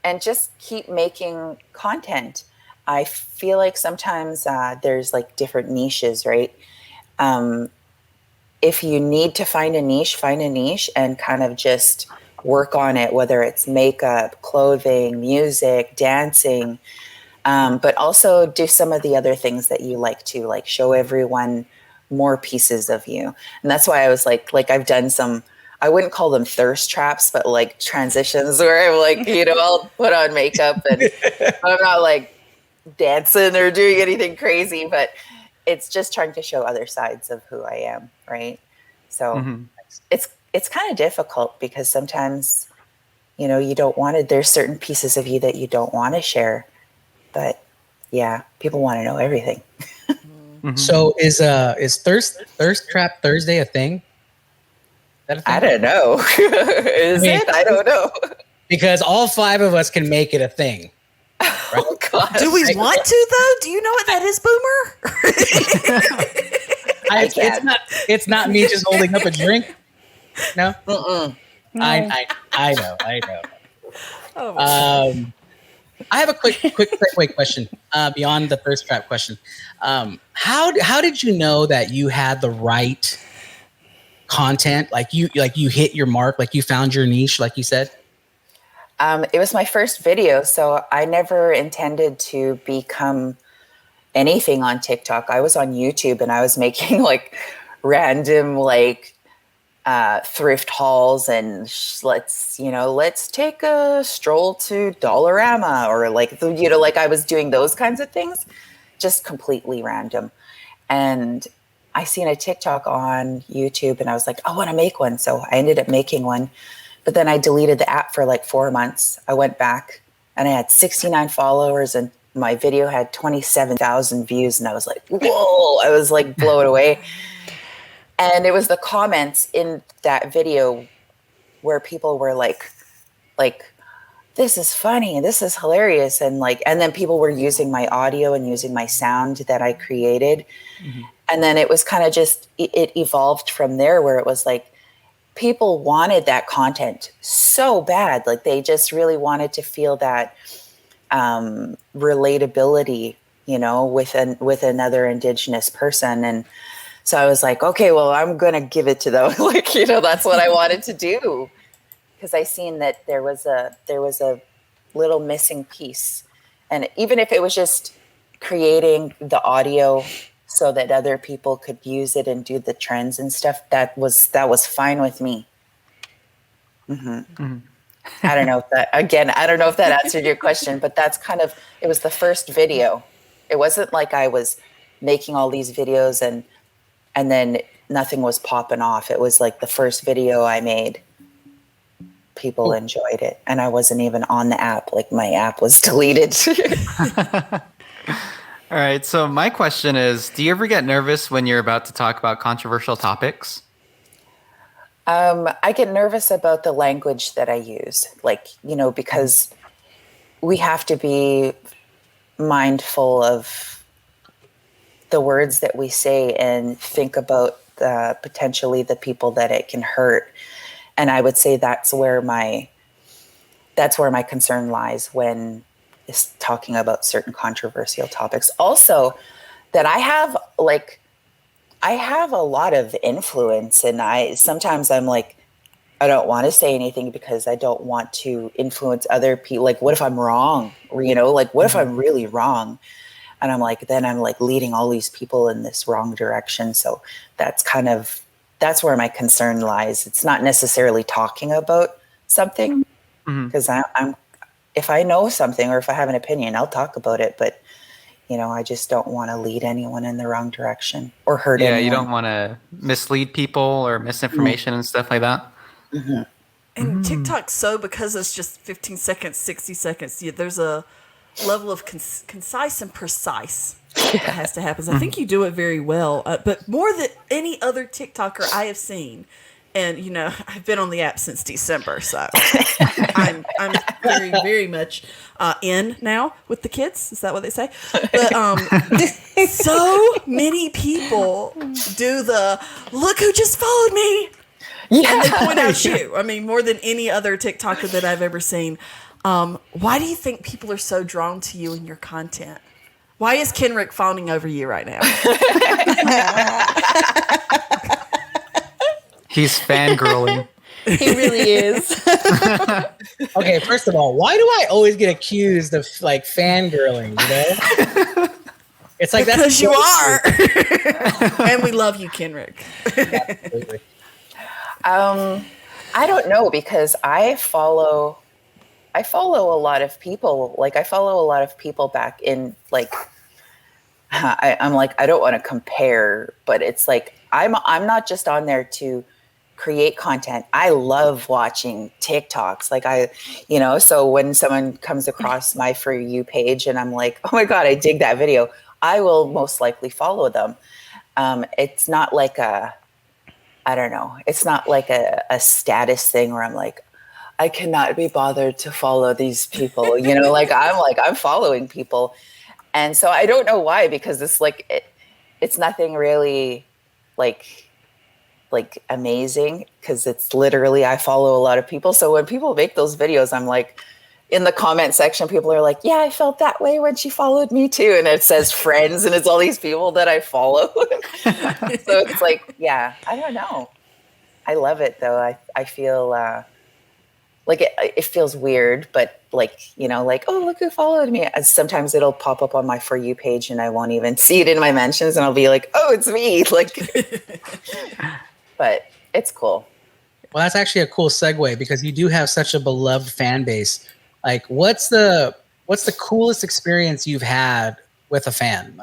And just keep making content. I feel like sometimes there's like different niches, right? If you need to find a niche and kind of just work on it, whether it's makeup, clothing, music, dancing, but also do some of the other things that you like to, like show everyone more pieces of you. And that's why I was like I've done some, I wouldn't call them thirst traps, but like transitions where I'm like, I'll put on makeup and I'm not like dancing or doing anything crazy, but it's just trying to show other sides of who I am, right? So it's kind of difficult because sometimes, you don't want to, there's certain pieces of you that you don't want to share, but yeah, people want to know everything. So is Thirst Trap Thursday a thing? I don't know. It? I don't know. Because all 5 of us can make it a thing. Right? Oh God! Do we want to though? Do you know what that is, Boomer? It's not me just holding up a drink. No. No. I know. Oh, I have a quick segue question beyond the thirst trap question. How did you know that you had the right content? Like you hit your mark, like you found your niche, like you said? It was my first video, so I never intended to become anything on TikTok. I was on YouTube and I was making like random thrift hauls and let's take a stroll to Dollarama, or like I was doing those kinds of things, just completely random. And I seen a TikTok on YouTube and I was like, I want to make one. So I ended up making one, but then I deleted the app for like 4 months. I went back and I had 69 followers and my video had 27,000 views. And I was like, whoa, I was like blown away. And it was the comments in that video where people were like, like, this is funny, this is hilarious. And then people were using my audio and using my sound that I created. Mm-hmm. And then it was kind of just, it evolved from there, where it was like, people wanted that content so bad. Like, they just really wanted to feel that relatability, with another Indigenous person. And so I was like, okay, well, I'm going to give it to them. That's what I wanted to do. Because I seen that there was a little missing piece. And even if it was just creating the audio so that other people could use it and do the trends and stuff, that was fine with me. Mm-hmm. Mm-hmm. I don't know if that answered your question, but that's it was the first video. It wasn't like I was making all these videos and then nothing was popping off. It was like the first video I made. People enjoyed it, and I wasn't even on the app. Like, my app was deleted. All right. So my question is, do you ever get nervous when you're about to talk about controversial topics? I get nervous about the language that I use, because we have to be mindful of the words that we say and think about potentially the people that it can hurt. And I would say that's where my concern lies when it's talking about certain controversial topics. Also, that I have a lot of influence, and sometimes I'm like, I don't want to say anything because I don't want to influence other people. Like, what if I'm wrong? Or, what if I'm really wrong? And I'm like, then I'm like leading all these people in this wrong direction. So that's where my concern lies. It's not necessarily talking about something, because I'm if I know something or if I have an opinion, I'll talk about it. But I just don't want to lead anyone in the wrong direction or hurt anyone. Yeah, you don't want to mislead people or misinformation and stuff like that. Mm-hmm. And TikTok's because it's just 15 seconds, 60 seconds, there's a level of concise and precise that has to happen. I think you do it very well, but more than any other TikToker I have seen. And, I've been on the app since December, so I'm very, very much in now with the kids. Is that what they say? But so many people do the, look who just followed me. Yeah. And they point out you. I mean, more than any other TikToker that I've ever seen. Why do you think people are so drawn to you and your content? Why is Kenrick fawning over you right now? He's fangirling. He really is. Okay, first of all, why do I always get accused of fangirling, It's like because you are. And we love you, Kenrick. Absolutely. I don't know, because I follow a lot of people. I follow a lot of people back in I'm like, I don't want to compare, but it's like I'm not just on there to create content. I love watching TikToks. So when someone comes across my For You page and I'm like, oh my God, I dig that video, I will most likely follow them. It's not like it's not like a status thing where I'm like, I cannot be bothered to follow these people, I'm following people. And so I don't know why, because it's it's nothing really amazing, because it's literally, I follow a lot of people. So when people make those videos, I'm like, in the comment section, people are like, yeah, I felt that way when she followed me too. And it says friends, and it's all these people that I follow. So it's like, yeah, I don't know. I love it though. I feel it feels weird, but oh, look who followed me. Sometimes it'll pop up on my For You page and I won't even see it in my mentions, and I'll be like, oh, it's me. But it's cool. Well, that's actually a cool segue, because you do have such a beloved fan base. What's the coolest experience you've had with a fan?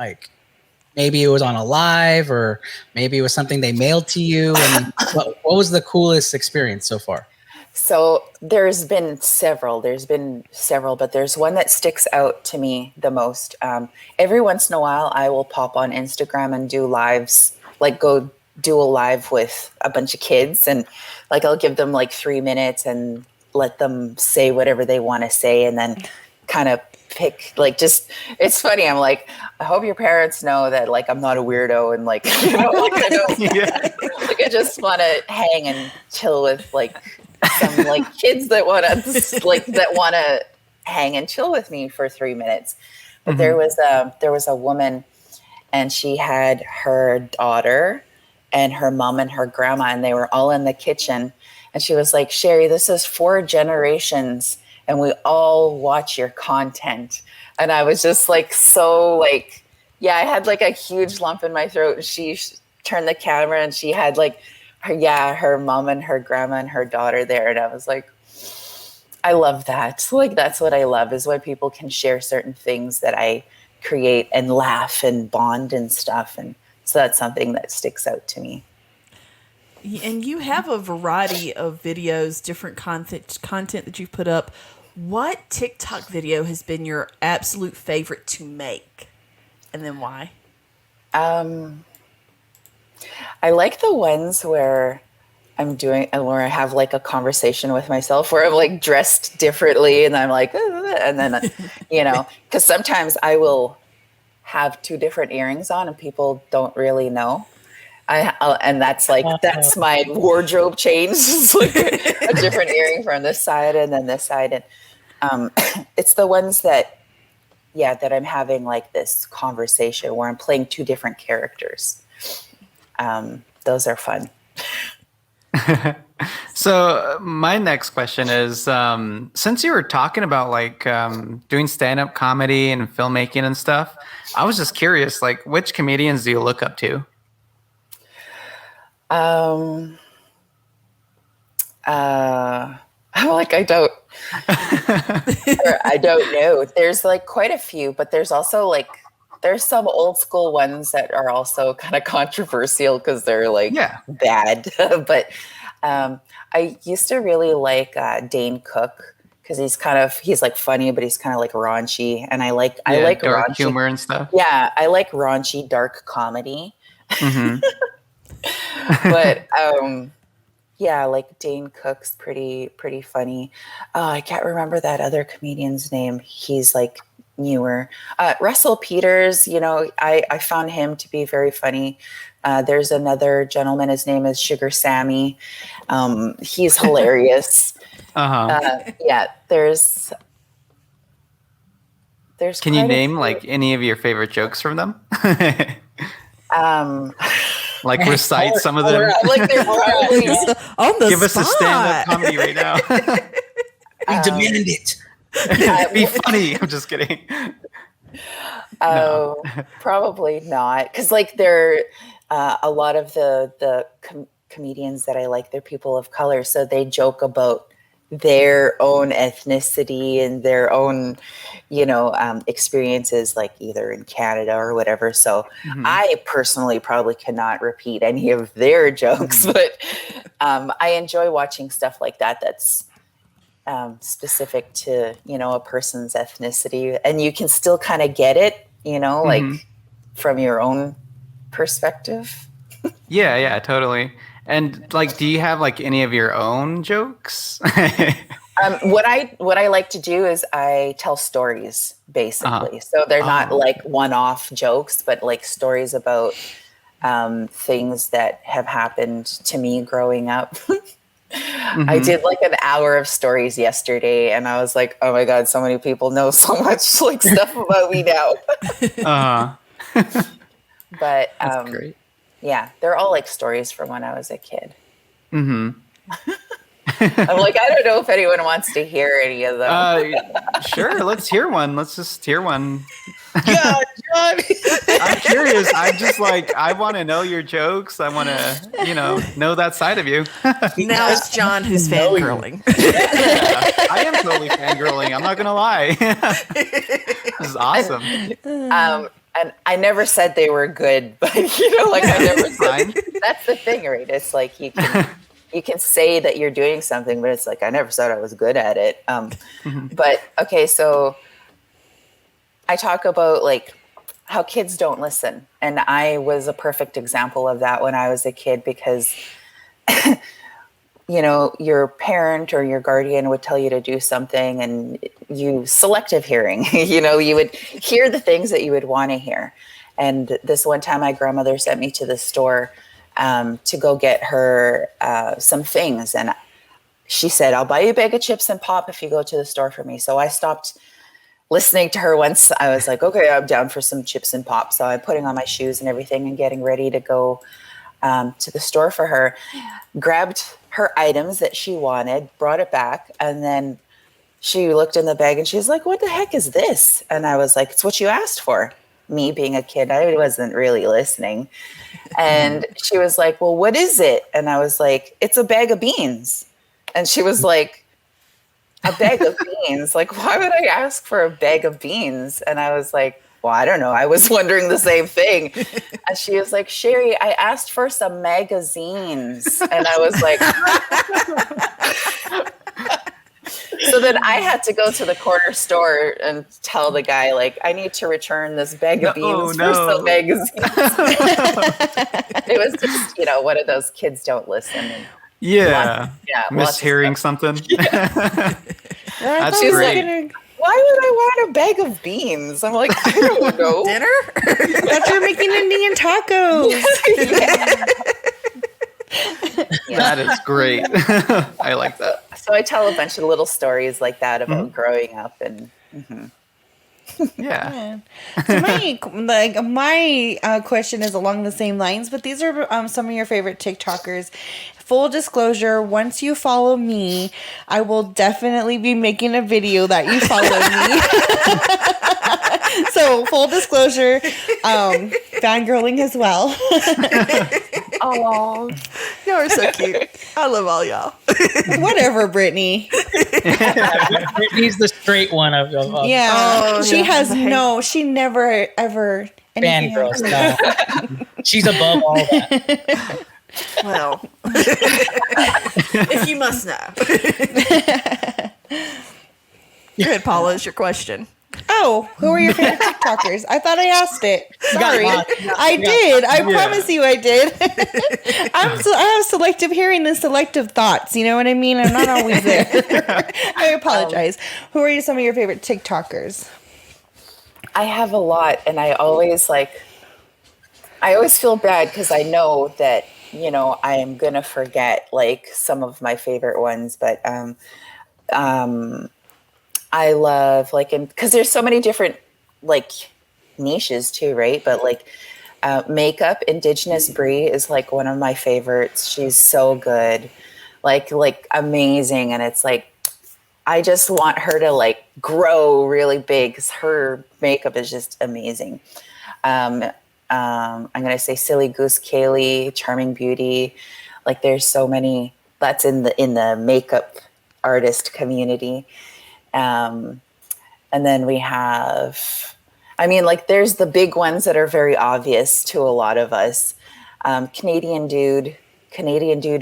Maybe it was on a live, or maybe it was something they mailed to you. And what was the coolest experience so far? So there's been several, but there's one that sticks out to me the most. Every once in a while, I will pop on Instagram and do lives, go do a live with a bunch of kids, and I'll give them 3 minutes and let them say whatever they want to say, and then kind of pick, like, just, it's funny. I'm like, I hope your parents know that, like, I'm not a weirdo, and like, you know, like, I don't, like, I just want to hang and chill with like some like kids that want to hang and chill with me for 3 minutes. But there was a woman, and she had her daughter and her mom and her grandma, and they were all in the kitchen. And she was like, Sherry, this is 4 generations, and we all watch your content. And I was just like, so like, yeah, I had like a huge lump in my throat. And she turned the camera, and she had like her mom and her grandma and her daughter there. And I was like, I love that. Like, that's what I love, is when people can share certain things that I create and laugh and bond and stuff. And so that's something that sticks out to me. And you have a variety of videos, different content that you've put up. What TikTok video has been your absolute favorite to make? And then why? I like the ones where where I have like a conversation with myself, where I'm like dressed differently, and I'm like, and then, you know, because sometimes I will have 2 different earrings on and people don't really know. And that's like, that's my wardrobe change. It's like a different earring from this side and then this side. And it's the ones that I'm having like this conversation where I'm playing 2 different characters. Those are fun. So my next question is, since you were talking about like doing stand-up comedy and filmmaking and stuff, I was just curious, like, which comedians do you look up to? I'm like, I don't know. There's like quite a few, but there's also like, there's some old school ones that are also kind of controversial because they're like bad. But I used to really like Dane Cook, because he's like funny, but he's kind of like raunchy, and I like dark raunchy humor and stuff. Yeah, I like raunchy dark comedy. Mm-hmm. But like Dane Cook's pretty funny. Oh, I can't remember that other comedian's name. He's like newer. Russell Peters, you know, I found him to be very funny. There's another gentleman, his name is Sugar Sammy. He's hilarious. There's Can you name like any of your favorite jokes from them? Like recite some of them. Like they're probably on the Give us a spot. stand-up comedy right now. We demand it. Be funny. I'm just kidding. Oh, probably not. Because like they're a lot of the comedians that I like, they're people of color, so they joke about their own ethnicity and their own, you know, experiences, like either in Canada or whatever. So I personally probably cannot repeat any of their jokes, but I enjoy watching stuff like that. That's specific to, you know, a person's ethnicity, and you can still kind of get it, you know, like from your own perspective. Yeah, totally. And like, do you have like any of your own jokes? What I like to do is I tell stories, basically. So they're not like one-off jokes, but like stories about things that have happened to me growing up. I did like an hour of stories yesterday, and I was like, oh my God, so many people know so much like stuff about me now. But That's great. Yeah, they're all like stories from when I was a kid. Mm-hmm. I'm like, I don't know if anyone wants to hear any of them. Sure, let's hear one. Let's just hear one. Yeah, John. I'm curious. I'm just like, I want to know your jokes. I want to, you know that side of you. Now it's John who's fangirling. Yeah, I am totally fangirling. I'm not going to lie. This is awesome. And I never said they were good, but you know, like I never said. That's the thing, right? It's like you can say that you're doing something, but it's like I never said I was good at it. But okay, so I talk about like how kids don't listen, and I was a perfect example of that when I was a kid, because your parent or your guardian would tell you to do something and you selective hearing, you would hear the things that you would want to hear. And this one time my grandmother sent me to the store to go get her some things. And she said, I'll buy you a bag of chips and pop if you go to the store for me. So I stopped listening to her once. I was like, okay, I'm down for some chips and pop. So I'm putting on my shoes and everything and getting ready to go to the store for her, grabbed her items that she wanted, brought it back. And then she looked in the bag and she's like, what the heck is this? And I was like, it's what you asked for. Me being a kid, I wasn't really listening. And she was like, well, what is it? And I was like, it's a bag of beans. And she was like, a bag of beans? Like, why would I ask for a bag of beans? And I was like, well, I don't know. I was wondering the same thing. And she was like, Sherry, I asked for some magazines. And I was like, so then I had to go to the corner store and tell the guy, like, I need to return this bag of beans for some magazines. It was just, one of those kids don't listen. And mishearing something. That's great. Why would I want a bag of beans? I'm like, I don't know. Dinner? That's for making Indian tacos. That is great. I like that. So I tell a bunch of little stories like that about growing up and. Yeah. So my question is along the same lines, but these are some of your favorite TikTokers. Full disclosure, once you follow me, I will definitely be making a video that you follow me. So full disclosure, fangirling as well. Oh, y'all are so cute. I love all y'all. Whatever, Brittany. Brittany's the straight one of yeah. She never ever fangirl stuff. She's above all that. Well, if you must know. Go ahead, Paula, is your question. Oh, who are your favorite TikTokers? I thought I asked it. Sorry. I did. I promise you I did. I have selective hearing and selective thoughts. You know what I mean? I'm not always there. I apologize. Who are some of your favorite TikTokers? I have a lot, and I always feel bad because I know that, I am going to forget some of my favorite ones, but I love because there's so many different niches too, right? But makeup, Indigenous Brie is one of my favorites. She's so good, amazing, and it's I just want her to grow really big because her makeup is just amazing. I'm gonna say Silly Goose Kaylee, Charming Beauty. There's so many that's in the makeup artist community. And then we have, there's the big ones that are very obvious to a lot of us. Canadian Dude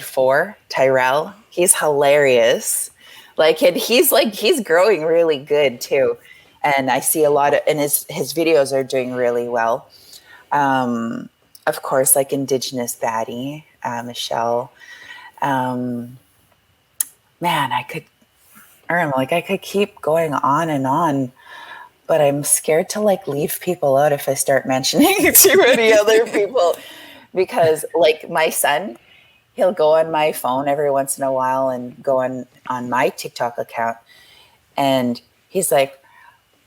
4, Tyrell. He's hilarious. And he's growing really good too. And I see a lot of, and his videos are doing really well. Of course, Indigenous Baddie, Michelle. Man, I could keep going on and on, but I'm scared to leave people out if I start mentioning too many other people, because my son, he'll go on my phone every once in a while and go on my TikTok account, and he's like,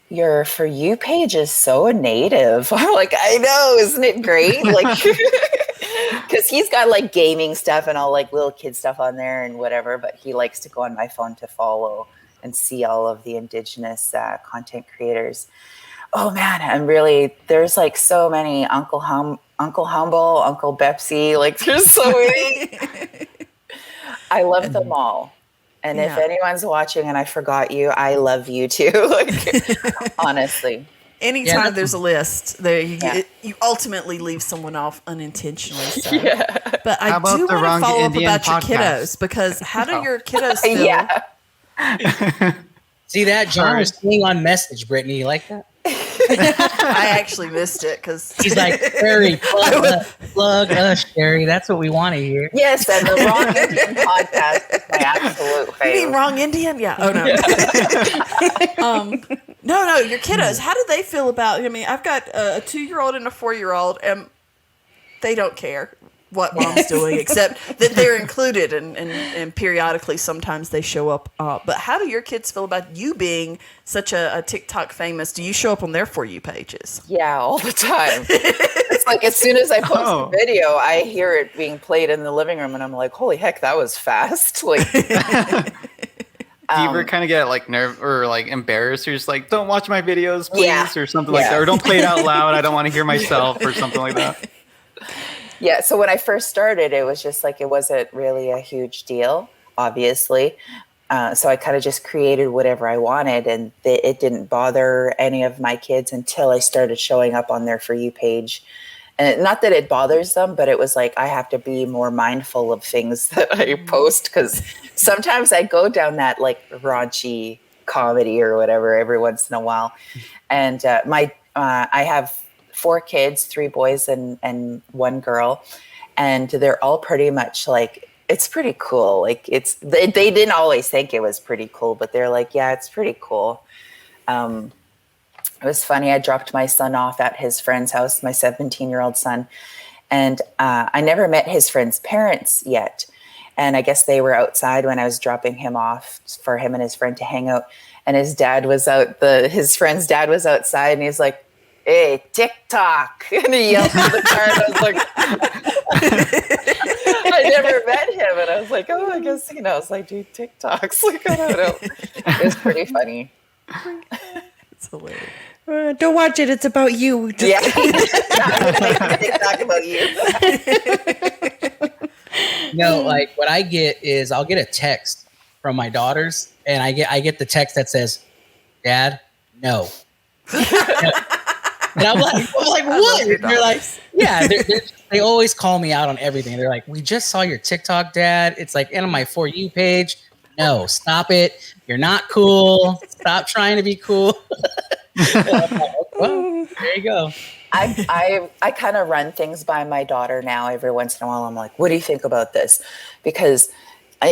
your For You page is so native. I'm like, I know, isn't it great? Because he's got gaming stuff and all little kid stuff on there and whatever, but he likes to go on my phone to follow and see all of the Indigenous content creators. Oh man, there's so many. Uncle Humble, Uncle Bepsy, there's so many. I love them all. And if anyone's watching and I forgot you, I love you too. Honestly. Anytime there's a list, you ultimately leave someone off unintentionally. So. But I do want to follow up about your kiddos, because how do your kiddos feel? Yeah. See that? John was seeing on message, Brittany. You like that? I actually missed it because he's like, Sherry, plug us, Sherry. That's what we want to hear. Yes, and the wrong NDN podcast. absolute fave. You mean wrong Indian? Yeah. Oh no. No, your kiddos. How do they feel about? I mean, I've got a 2-year-old and a 4-year-old, and they don't care what mom's doing, except that they're included, and periodically sometimes they show up. But how do your kids feel about you being such a TikTok famous? Do you show up on their For You pages? Yeah, all the time. It's like as soon as I post a video, I hear it being played in the living room, and I'm like, holy heck, that was fast. Like, do you ever kind of get like or like embarrassed, or just like, don't watch my videos, please, or something like that, or don't play it out loud, I don't want to hear myself, or something like that? Yeah, so when I first started, it was just like, it wasn't really a huge deal, obviously. So I kind of just created whatever I wanted, and it didn't bother any of my kids until I started showing up on their For You page. And not that it bothers them, but it was like, I have to be more mindful of things that I post, because sometimes I go down that like raunchy comedy or whatever every once in a while. And I have 4 kids, 3 boys and 1 girl, and they're all pretty much like, it's pretty cool. Like they didn't always think it was pretty cool, but they're like, yeah, it's pretty cool. It was funny. I dropped my son off at his friend's house, my 17-year-old son, and I never met his friend's parents yet. And I guess they were outside when I was dropping him off for him and his friend to hang out. And his dad was his friend's dad was outside, and he's like, hey, TikTok. And he yelled in the car, and I was like, I never met him. And I was like, oh, I guess he knows I do TikToks. Like, I don't know. It was pretty funny. It's hilarious. Don't watch it. It's about you. Yeah. TikTok about you. Like what I get is I'll get a text from my daughters, and I get the text that says, Dad, no. And I'm like, what? And they're like, yeah, they always call me out on everything. They're like, we just saw your TikTok, Dad. It's like in my For You page. No, stop it. You're not cool. Stop trying to be cool. Like, well, there you go. I kind of run things by my daughter now. Every once in a while, I'm like, what do you think about this? Because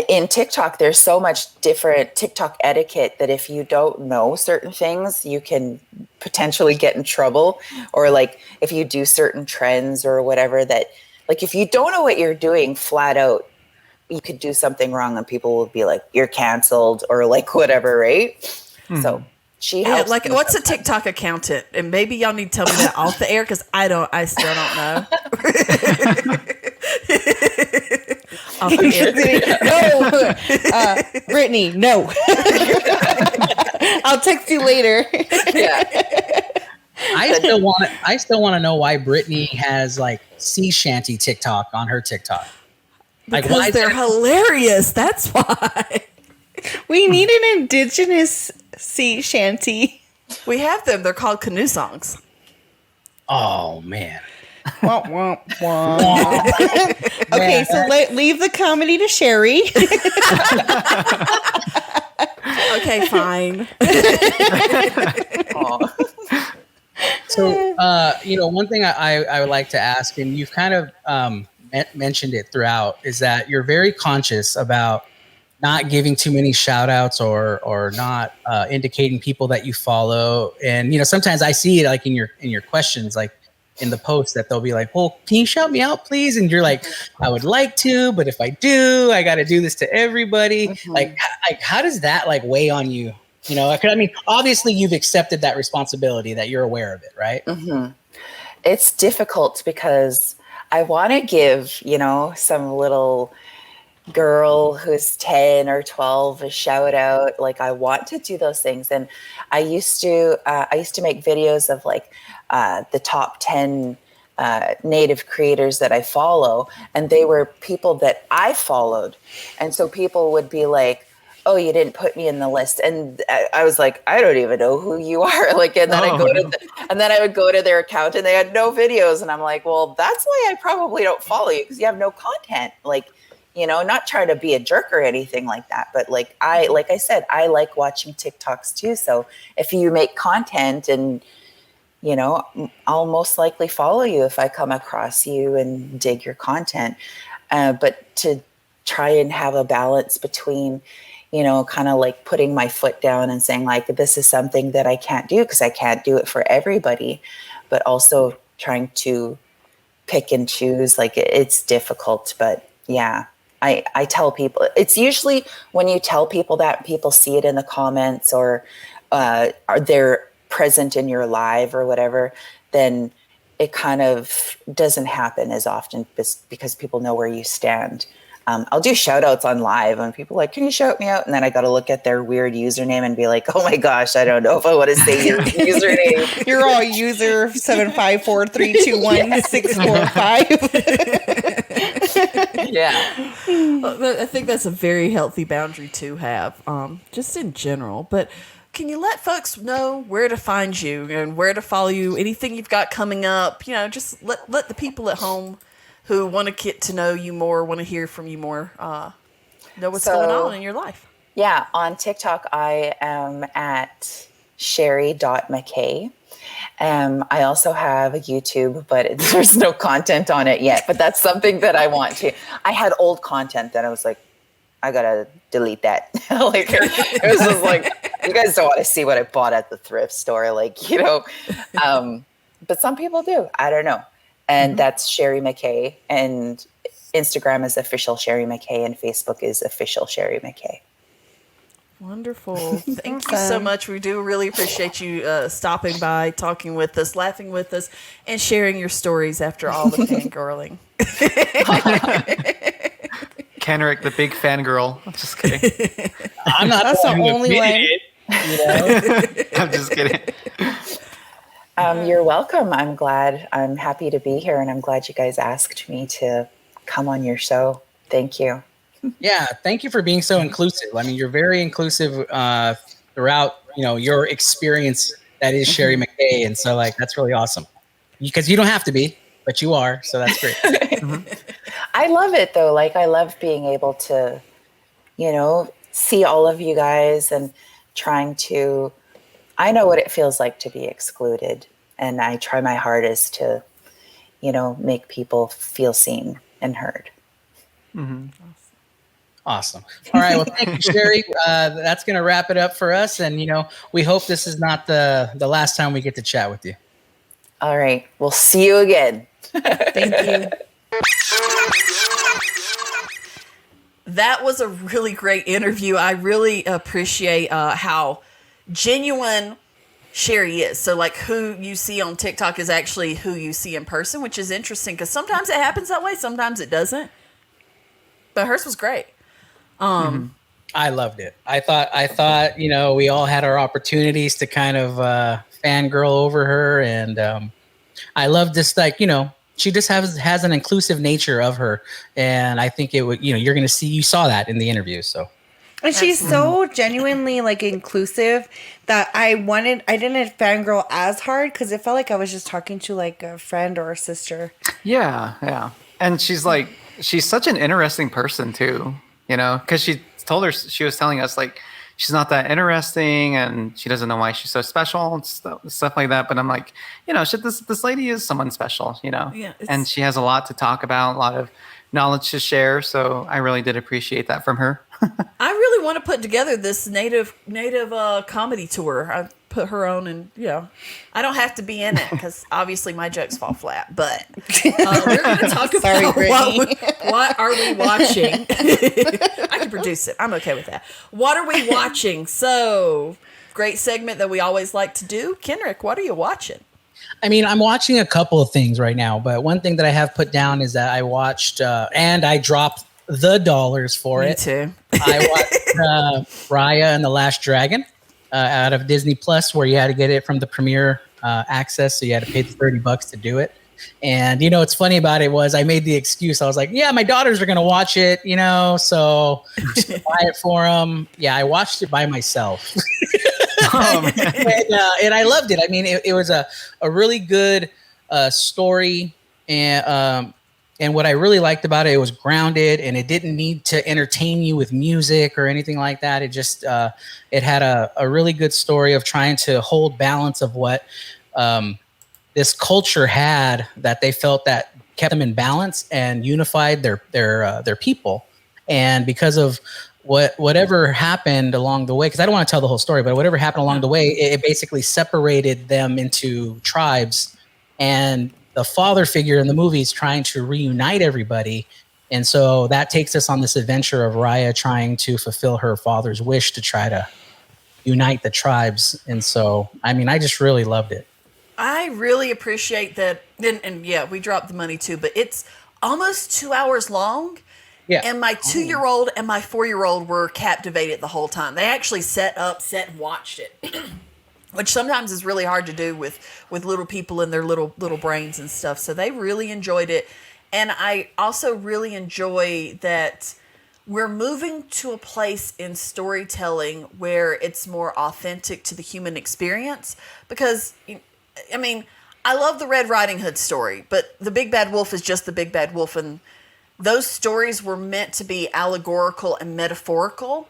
in TikTok, there's so much different TikTok etiquette that if you don't know certain things, you can potentially get in trouble. Or like if you do certain trends or whatever, that like if you don't know what you're doing flat out, you could do something wrong and people will be like, you're canceled or like whatever, right? Mm-hmm. So she helps. Like, what's a TikTok accountant? And maybe y'all need to tell me that off the air, because I still don't know. Off the air. No, Brittany, no. I'll text you later. Yeah. I still want to know why Brittany has like sea shanty TikTok on her TikTok. Because like, they're hilarious. That's why. We need an indigenous sea shanty. We have them. They're called canoe songs. Oh, man. Womp, womp, womp. Okay, so leave the comedy to Sherry. Okay, fine. So, one thing I would like to ask, and you've kind of mentioned it throughout, is that you're very conscious about not giving too many shout outs or not indicating people that you follow. And, sometimes I see it like in your questions, like in the post, that they'll be like, well, can you shout me out, please? And you're like, I would like to, but if I do, I got to do this to everybody. Mm-hmm. Like, how does that like weigh on you? I mean, obviously you've accepted that responsibility, that you're aware of it, right? Mm-hmm. It's difficult because I want to give, some little girl who's 10 or 12 a shout out. Like, I want to do those things. And I used to make videos of like the top 10 native creators that I follow. And they were people that I followed. And so people would be like, oh, you didn't put me in the list. And I was like, I don't even know who you are. Like, and then I would go to their account and they had no videos. And I'm like, well, that's why I probably don't follow you, because you have no content. Like, not trying to be a jerk or anything like that. But like I said, I like watching TikToks too. So if you make content and, I'll most likely follow you if I come across you and dig your content. But to try and have a balance between, you know, kind of like putting my foot down and saying like, this is something that I can't do because I can't do it for everybody, but also trying to pick and choose. Like it's difficult, but yeah, I tell people, it's usually when you tell people that, people see it in the comments or are they're present in your live or whatever, then it kind of doesn't happen as often because people know where you stand. I'll do shout outs on live and people are like, can you shout me out? And then I got to look at their weird username and be like, oh my gosh, I don't know if I want to say your username. You're all user 754321645. Yeah. Well, I think that's a very healthy boundary to have, just in general. But can you let folks know where to find you and where to follow you? Anything you've got coming up? You know, just let the people at home who want to get to know you more, want to hear from you more, know what's going on in your life. Yeah, on TikTok, I am at Sherry.McKay. I also have a YouTube, but there's no content on it yet. But that's something that I want to. I had old content that I was like, I gotta delete that. Like it was just like, you guys don't want to see what I bought at the thrift store, like, you know. But some people do. I don't know. And that's Sherry McKay, and Instagram is official Sherry McKay, and Facebook is official Sherry McKay. Wonderful. Thank you so much. We do really appreciate you stopping by, talking with us, laughing with us, and sharing your stories after all the fangirling. Kenrick, the big fangirl. I'm just kidding. I'm not. That's the only one. You know? I'm just kidding. You're welcome. I'm happy to be here, and I'm glad you guys asked me to come on your show. Thank you. Yeah, thank you for being so inclusive. I mean, you're very inclusive throughout, you know, your experience that is Sherry McKay, and so like that's really awesome. Because you don't have to be, but you are, so that's great. I love it though. Like I love being able to, you know, see all of you guys and trying to. I know what it feels like to be excluded, and I try my hardest to, you know, make people feel seen and heard. Mm-hmm. Awesome. All right. Well, thank you, Sherry. That's going to wrap it up for us. And, you know, we hope this is not the last time we get to chat with you. All right. We'll see you again. Thank you. That was a really great interview. I really appreciate how genuine Sherry is. So like who you see on TikTok is actually who you see in person, which is interesting because sometimes it happens that way, sometimes it doesn't. But hers was great. I loved it. I thought, you know, we all had our opportunities to kind of fangirl over her, and I love this, like, you know, she just has an inclusive nature of her, and I think it would, you know, you saw that in the interview, so. And she's so genuinely like inclusive that I didn't fangirl as hard because it felt like I was just talking to like a friend or a sister. Yeah. And she's such an interesting person too, you know, because she was telling us like she's not that interesting and she doesn't know why she's so special and stuff like that. But I'm like, you know, this lady is someone special, you know, and she has a lot to talk about, a lot of knowledge to share. So I really did appreciate that from her. I really want to put together this native comedy tour. I put her on, and I don't have to be in it because obviously my jokes fall flat. But we're going to talk about what are we watching. I can produce it. I'm okay with that. What are we watching? So great segment that we always like to do. Kenrick, what are you watching? I mean, I'm watching a couple of things right now, but one thing that I have put down is that I watched and I dropped the dollars for it. Me too. I watched Raya and the Last Dragon out of Disney Plus, where you had to get it from the premiere access, so you had to pay the $30 to do it. And you know, what's funny about it was I made the excuse. I was like, "Yeah, my daughters are gonna watch it, you know, so buy it for them." Yeah, I watched it by myself. And I loved it. I mean, it was a really good story, and what I really liked about it was grounded, and it didn't need to entertain you with music or anything like that. It just it had a really good story of trying to hold balance of what this culture had, that they felt that kept them in balance and unified their people. And because of whatever happened along the way, because I don't want to tell the whole story, but whatever happened along the way, it basically separated them into tribes, and the father figure in the movie is trying to reunite everybody. And so that takes us on this adventure of Raya trying to fulfill her father's wish to try to unite the tribes. And so, I mean, I just really loved it. I really appreciate that. And yeah, we dropped the money too, but it's almost 2 hours long. Yeah. And my 2-year-old and my 4-year-old were captivated the whole time. They actually sat and watched it, which sometimes is really hard to do with little people and their little brains and stuff. So they really enjoyed it. And I also really enjoy that we're moving to a place in storytelling where it's more authentic to the human experience. Because, I mean, I love the Red Riding Hood story, but the Big Bad Wolf is just the Big Bad Wolf. And those stories were meant to be allegorical and metaphorical.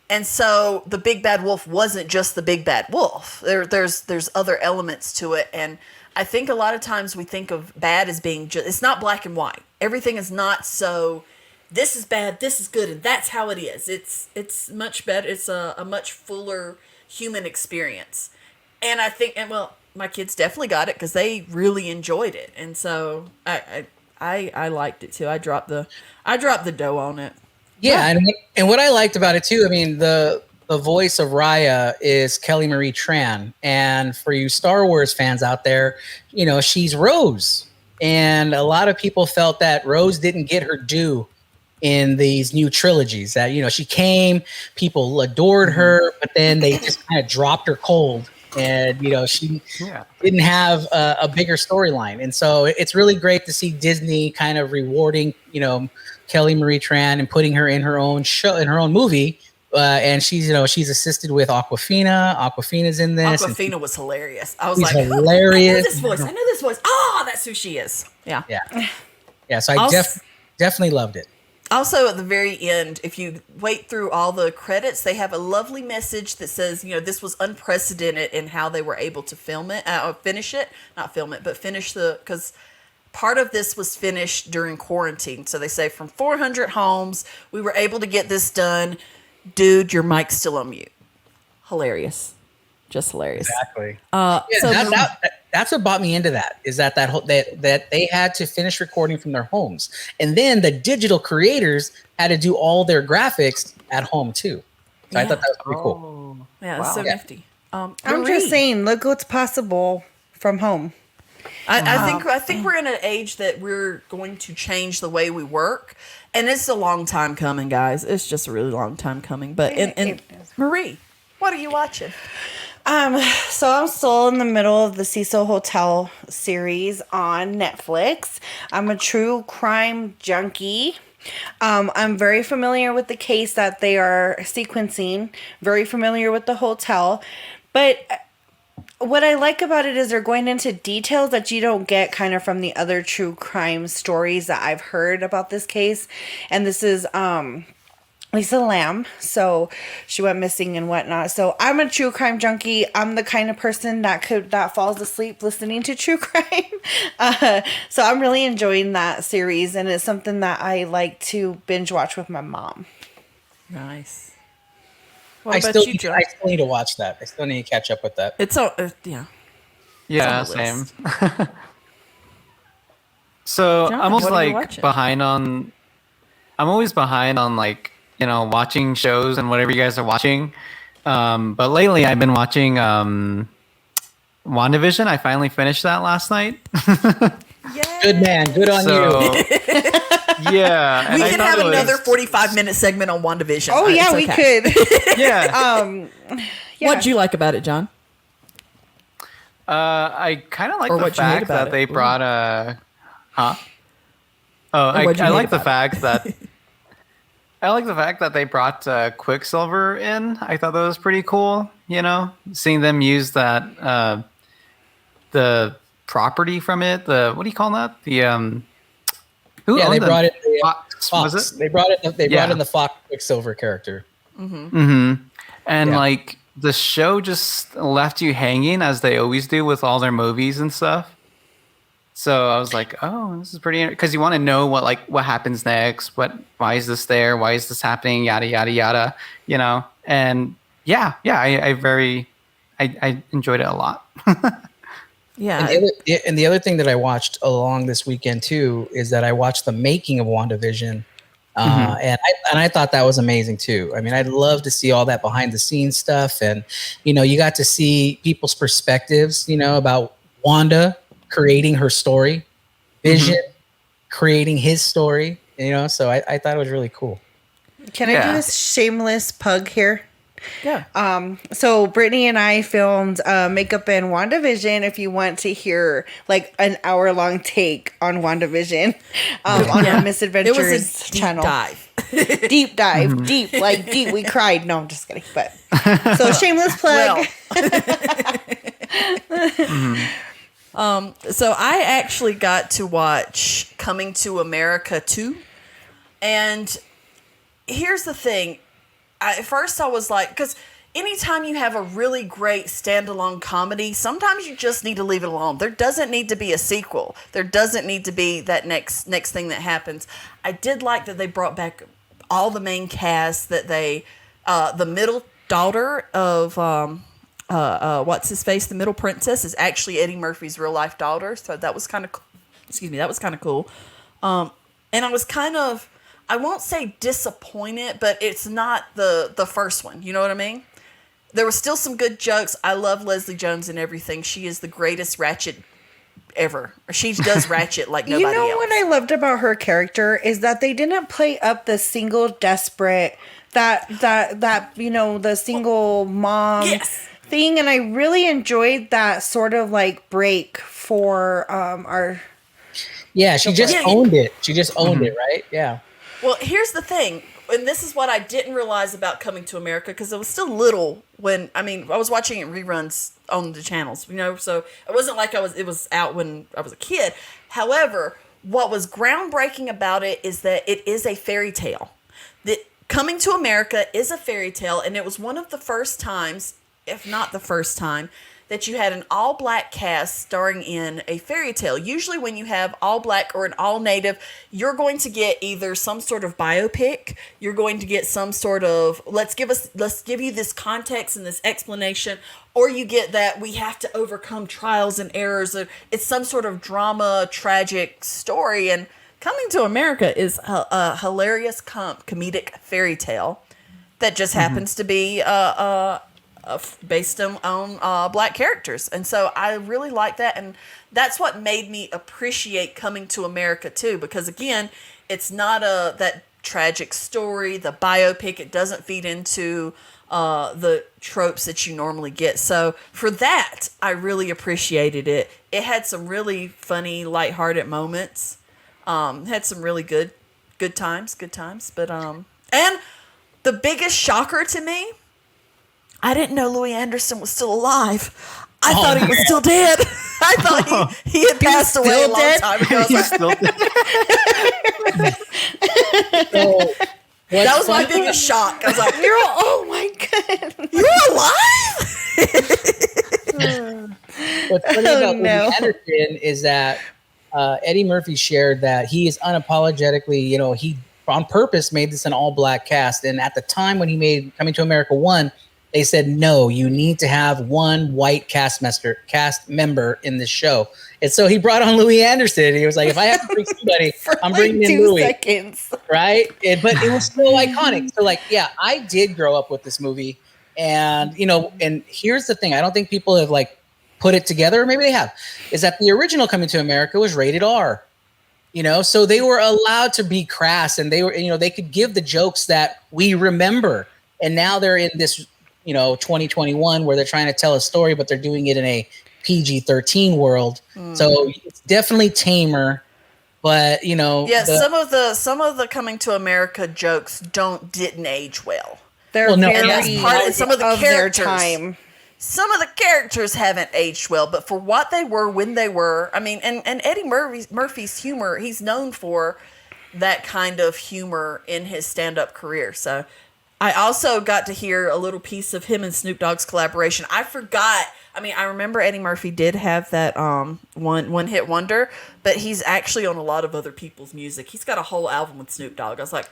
And so the Big Bad Wolf wasn't just the Big Bad Wolf. There's other elements to it. And I think a lot of times we think of bad as being just, it's not black and white. Everything is not so, this is bad, this is good, and that's how it is. It's much better. It's a much fuller human experience. And I think, and well, my kids definitely got it because they really enjoyed it. And so I liked it too. I dropped the dough on it. Yeah, and what I liked about it too, I mean, the voice of Raya is Kelly Marie Tran, and for you Star Wars fans out there, you know, she's Rose, and a lot of people felt that Rose didn't get her due in these new trilogies. That, you know, she came, people adored her, but then they just kind of dropped her cold, and you know, she didn't have a bigger storyline. And so it's really great to see Disney kind of rewarding, you know, Kelly Marie Tran and putting her in her own show, in her own movie. And she's, you know, she's assisted with Awkwafina. Awkwafina's in this. Awkwafina was hilarious. I was like, hilarious. I know this voice. I know this voice. Oh, that's who she is. Yeah. Yeah. So I definitely loved it. Also, at the very end, if you wait through all the credits, they have a lovely message that says, you know, this was unprecedented in how they were able to finish because part of this was finished during quarantine. So they say from 400 homes, we were able to get this done. Dude, your mic's still on mute. Hilarious. Just hilarious. Exactly. So that's what brought me into that, is that they had to finish recording from their homes. And then the digital creators had to do all their graphics at home too. So I thought that was pretty cool. Yeah, it's so nifty. I'm just saying, look what's possible from home. I think we're in an age that we're going to change the way we work, and it's a long time coming, guys. It's just a really long time coming. But and Marie, what are you watching? So I'm still in the middle of the Cecil Hotel series on Netflix. I'm a true crime junkie. I'm very familiar with the case that they are sequencing, very familiar with the hotel, but what I like about it is they're going into details that you don't get kind of from the other true crime stories that I've heard about this case. And this is Lisa Lamb. So she went missing and whatnot. So I'm a true crime junkie. I'm the kind of person that falls asleep listening to true crime. So I'm really enjoying that series, and it's something that I like to binge watch with my mom. Nice. I still need to watch that. I still need to catch up with that. It's Yeah, same. So John, I'm almost like behind on. I'm always behind on, like, you know, watching shows and whatever you guys are watching. But lately I've been watching WandaVision. I finally finished that last night. Good man. Good on you. Yeah. We can have another 45-minute segment on WandaVision. Oh, yeah, we could. Yeah. What'd you like about it, John? I kind of like the fact that they brought I like the fact that I like the fact that they brought Quicksilver in. I thought that was pretty cool. You know, seeing them use that the property from it. The, what do you call that? The they brought it. Fox. Was it? They brought it. They brought in the Fox Quicksilver character. And like, the show just left you hanging, as they always do with all their movies and stuff. So I was like, oh, this is pretty, because you want to know what happens next. Why is this there? Why is this happening? Yada, yada, yada, and I enjoyed it a lot. Yeah. And the other thing that I watched along this weekend too is that I watched the making of WandaVision. And I thought that was amazing too. I mean, I'd love to see all that behind the scenes stuff. And, you got to see people's perspectives, about Wanda creating her story, Vision creating his story, so I thought it was really cool. Can I do a shameless plug here? Yeah. So Brittany and I filmed Makeup in WandaVision. If you want to hear like an hour-long take on WandaVision on our Misadventures it was a deep channel. Deep dive, deep. We cried. No, I'm just kidding. But so shameless plug. So I actually got to watch Coming to America 2. And here's the thing. At first I was like, because anytime you have a really great standalone comedy, sometimes you just need to leave it alone. There doesn't need to be a sequel. There doesn't need to be that next thing that happens. I did like that they brought back all the main cast, that they, the middle daughter of, what's his face? The middle princess is actually Eddie Murphy's real life daughter. So that was kind of, that was kind of cool. And I was kind of, I won't say disappointed, but it's not the first one. You know what I mean? There was still some good jokes. I love Leslie Jones and everything. She is the greatest Ratchet ever. She does Ratchet like nobody else. What I loved about her character is that they didn't play up the single desperate, that the single mom thing, and I really enjoyed that sort of like break for our. Yeah, she just owned it. She just owned it, right? Yeah. Well, here's the thing, and this is what I didn't realize about Coming to America, because I was still little when, I was watching it reruns on the channels, so it wasn't like it was out when I was a kid. However, what was groundbreaking about it is that it is a fairy tale. That Coming to America is a fairy tale, and it was one of the first times, if not the first time, that you had an all-black cast starring in a fairy tale. Usually when you have all-black or an all-native, you're going to get either some sort of biopic, you're going to get some sort of, let's give you this context and this explanation, or you get that we have to overcome trials and errors. It's some sort of drama, tragic story, and Coming to America is a hilarious comedic fairy tale that just happens to be based on black characters. And so I really like that. And that's what made me appreciate Coming to America too, because again, it's not that tragic story, the biopic. It doesn't feed into the tropes that you normally get. So for that, I really appreciated it. It had some really funny, lighthearted moments. Had some really good times. But and the biggest shocker to me, I didn't know Louis Anderson was still alive. I thought he was still dead. I thought he had passed away a long time ago. He's still dead. That was my biggest shock. I was like, oh my God. You're alive? What's funny about Louis Anderson is that Eddie Murphy shared that he is unapologetically, he on purpose made this an all-black cast. And at the time when he made Coming to America 1, they said, no, you need to have one white cast member in this show. And so he brought on Louis Anderson. He was like, if I have to bring somebody, I'm bringing in Louis. Seconds. Right? But it was still iconic. So I did grow up with this movie. And, and here's the thing. I don't think people have put it together, or maybe they have, is that the original Coming to America was rated R. So they were allowed to be crass, and they were, they could give the jokes that we remember. And now they're in this 2021 where they're trying to tell a story, but they're doing it in a PG-13 world. So it's definitely tamer, but some of the Coming to America jokes didn't age well. They're very part of some of the characters. Their time. Some of the characters haven't aged well, but for what they were when they were, and Eddie Murphy's humor, he's known for that kind of humor in his stand-up career. So I also got to hear a little piece of him and Snoop Dogg's collaboration. I forgot. I mean, I remember Eddie Murphy did have that one hit wonder, but he's actually on a lot of other people's music. He's got a whole album with Snoop Dogg. I was like,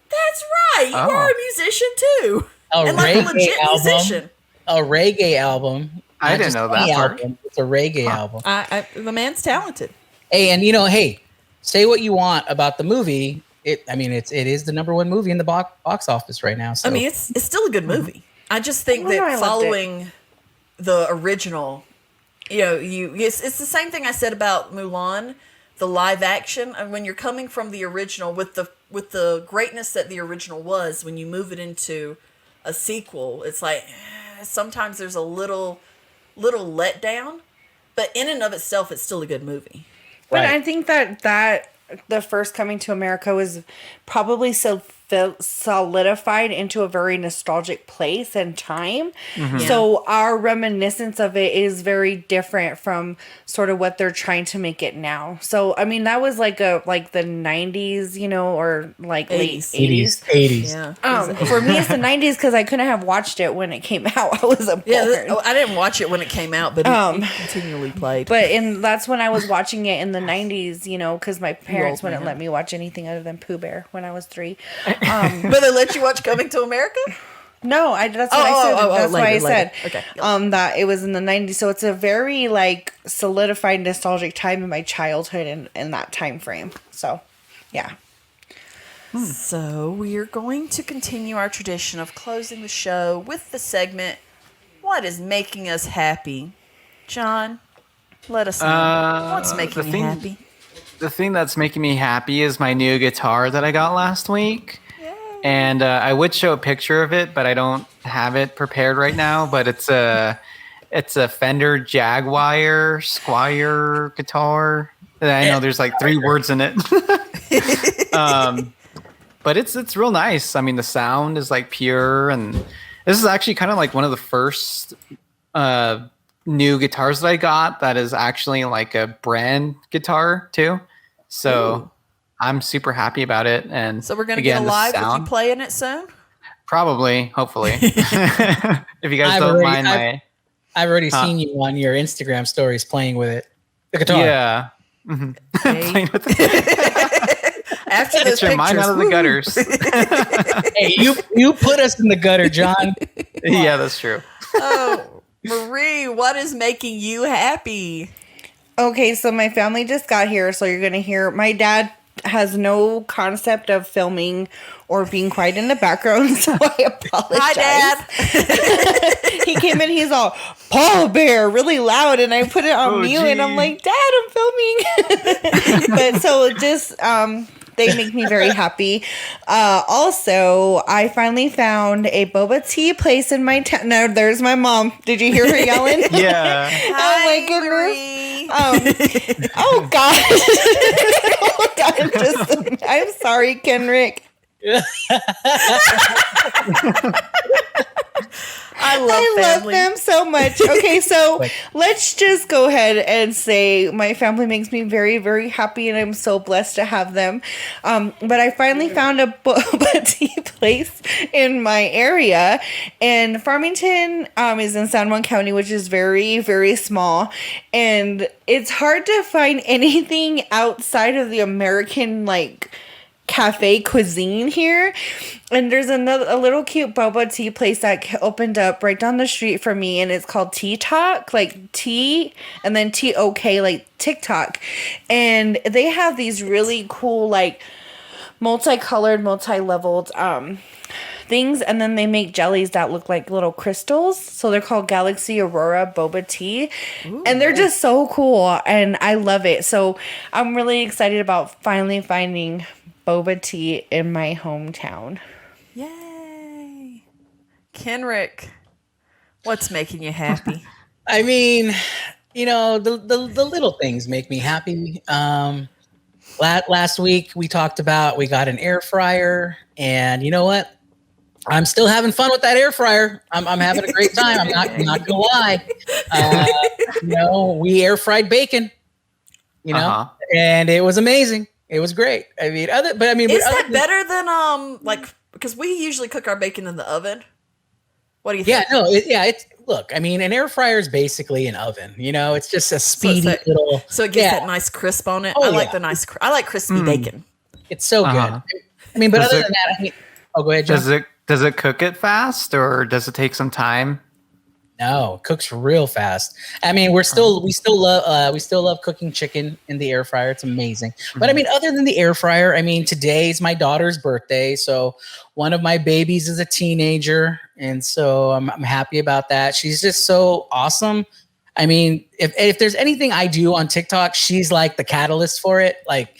that's right. You are a musician too. A reggae album. Musician. A reggae album. I didn't know that part. It's a reggae album. The man's talented. Hey, and say what you want about the movie. It is the number one movie in the box office right now. So. I mean, it's still a good movie. I just think that following the original, it's the same thing I said about Mulan, the live action. And when you're coming from the original with the greatness that the original was, when you move it into a sequel, it's like sometimes there's a little letdown, but in and of itself, it's still a good movie. But I think that the first Coming to America was probably so solidified into a very nostalgic place and time. Mm-hmm. So our reminiscence of it is very different from sort of what they're trying to make it now. So I mean that was like the 90s, or like 80s. late 80s. Yeah. For me it's the 90s because I couldn't have watched it when it came out. I wasn't born. Yeah, I didn't watch it when it came out, but it continually played. But that's when I was watching it in the 90s, because my parents wouldn't let me watch anything other than Pooh Bear when I was 3. But they let you watch Coming to America? No, that's what I said. That's why I said. Okay. That it was in the 90s. So it's a very solidified nostalgic time in my childhood in that time frame. So, yeah. So we are going to continue our tradition of closing the show with the segment, What is Making Us Happy? John, let us know. What's making you happy? The thing that's making me happy is my new guitar that I got last week. And I would show a picture of it, but I don't have it prepared right now. But it's a Fender Jaguar Squire guitar. I know there's 3 words in it. But it's real nice. I mean, the sound is pure, and this is actually kind of one of the first new guitars that I got that is actually a brand guitar too. So. Ooh. I'm super happy about it, and so we're gonna get a live with you playing it soon. Probably, hopefully. If you guys don't mind, I've already seen you on your Instagram stories playing with it, the guitar. Yeah, mm-hmm. Playing with it. After those pictures, mine out of the gutters. Hey, you put us in the gutter, John. Yeah, that's true. Oh, Marie, what is making you happy? Okay, so my family just got here, so you're gonna hear my dad has no concept of filming or being quiet in the background, so I apologize. Hi, Dad. He came in, he's all, Paul Bear, really loud, and I put it on mute, and I'm like, Dad, I'm filming. But so just, they make me very happy. Also, I finally found a boba tea place in my town. No, there's my mom. Did you hear her yelling? Yeah. Oh my goodness. Oh God. I'm sorry, Kenrick. I love them so much. Okay, so let's just go ahead and say my family makes me very, very happy, and I'm so blessed to have them. But I finally found a boba tea place in my area, and Farmington is in San Juan County, which is very, very small, and it's hard to find anything outside of the American cafe cuisine here. And there's a little cute boba tea place that opened up right down the street from me, and it's called Tea Talk, tea and then TOK, TikTok. And they have these really cool multicolored, multi-leveled things, and then they make jellies that look like little crystals, so they're called Galaxy Aurora Boba Tea. Ooh, and they're just so cool, and I love it. So I'm really excited about finally finding boba tea in my hometown. Yay. Kenrick, what's making you happy? I mean, the little things make me happy. Last week we talked about, we got an air fryer, and you know what? I'm still having fun with that air fryer. I'm having a great time. I'm not gonna lie. We air fried bacon, and it was amazing. It was great. I mean, is that better than because we usually cook our bacon in the oven. What do you think? Look, I mean, an air fryer is basically an oven. You know, it's just a speedy little. So it gets that nice crisp on it. I like the nice. I like crispy bacon. It's so good. I mean, but other than that, go ahead, John. Does it cook it fast, or does it take some time? No, it cooks real fast. I mean, we still love cooking chicken in the air fryer. It's amazing. But I mean, other than the air fryer, I mean, today's my daughter's birthday, so one of my babies is a teenager, and so I'm happy about that. She's just so awesome. I mean, if there's anything I do on TikTok, she's like the catalyst for it. Like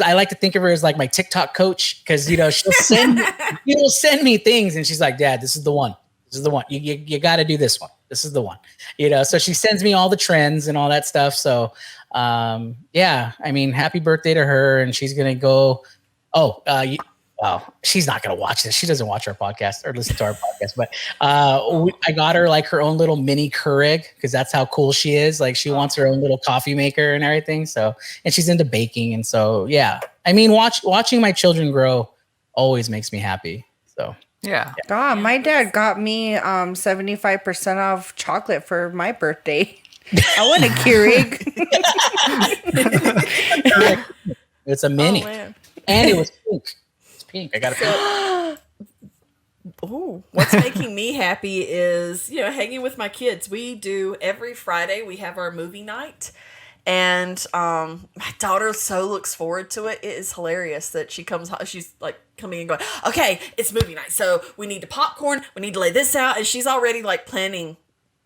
I like to think of her as like my TikTok coach, because she'll send me things, and she's like, Dad, this is the one. This is the one. You got to do this one. This is the one. So she sends me all the trends and all that stuff. So yeah, I mean, happy birthday to her, and she's gonna go. She's not gonna watch this. She doesn't watch our podcast or listen to our podcast. But I got her like her own little mini Keurig, because that's how cool she is. Like she wants her own little coffee maker and everything. So, and she's into baking, and so yeah. I mean, watching my children grow always makes me happy. So. Yeah. God, my dad got me 75% off chocolate for my birthday. I want a Keurig. It's a mini. Man. And it was pink. It's pink. I got it. Oh, what's making me happy is, hanging with my kids. We do every Friday, we have our movie night. And my daughter so looks forward to it. It is hilarious that she comes. She's like coming and going, okay, it's movie night. So we need to popcorn. We need to lay this out. And she's already like planning.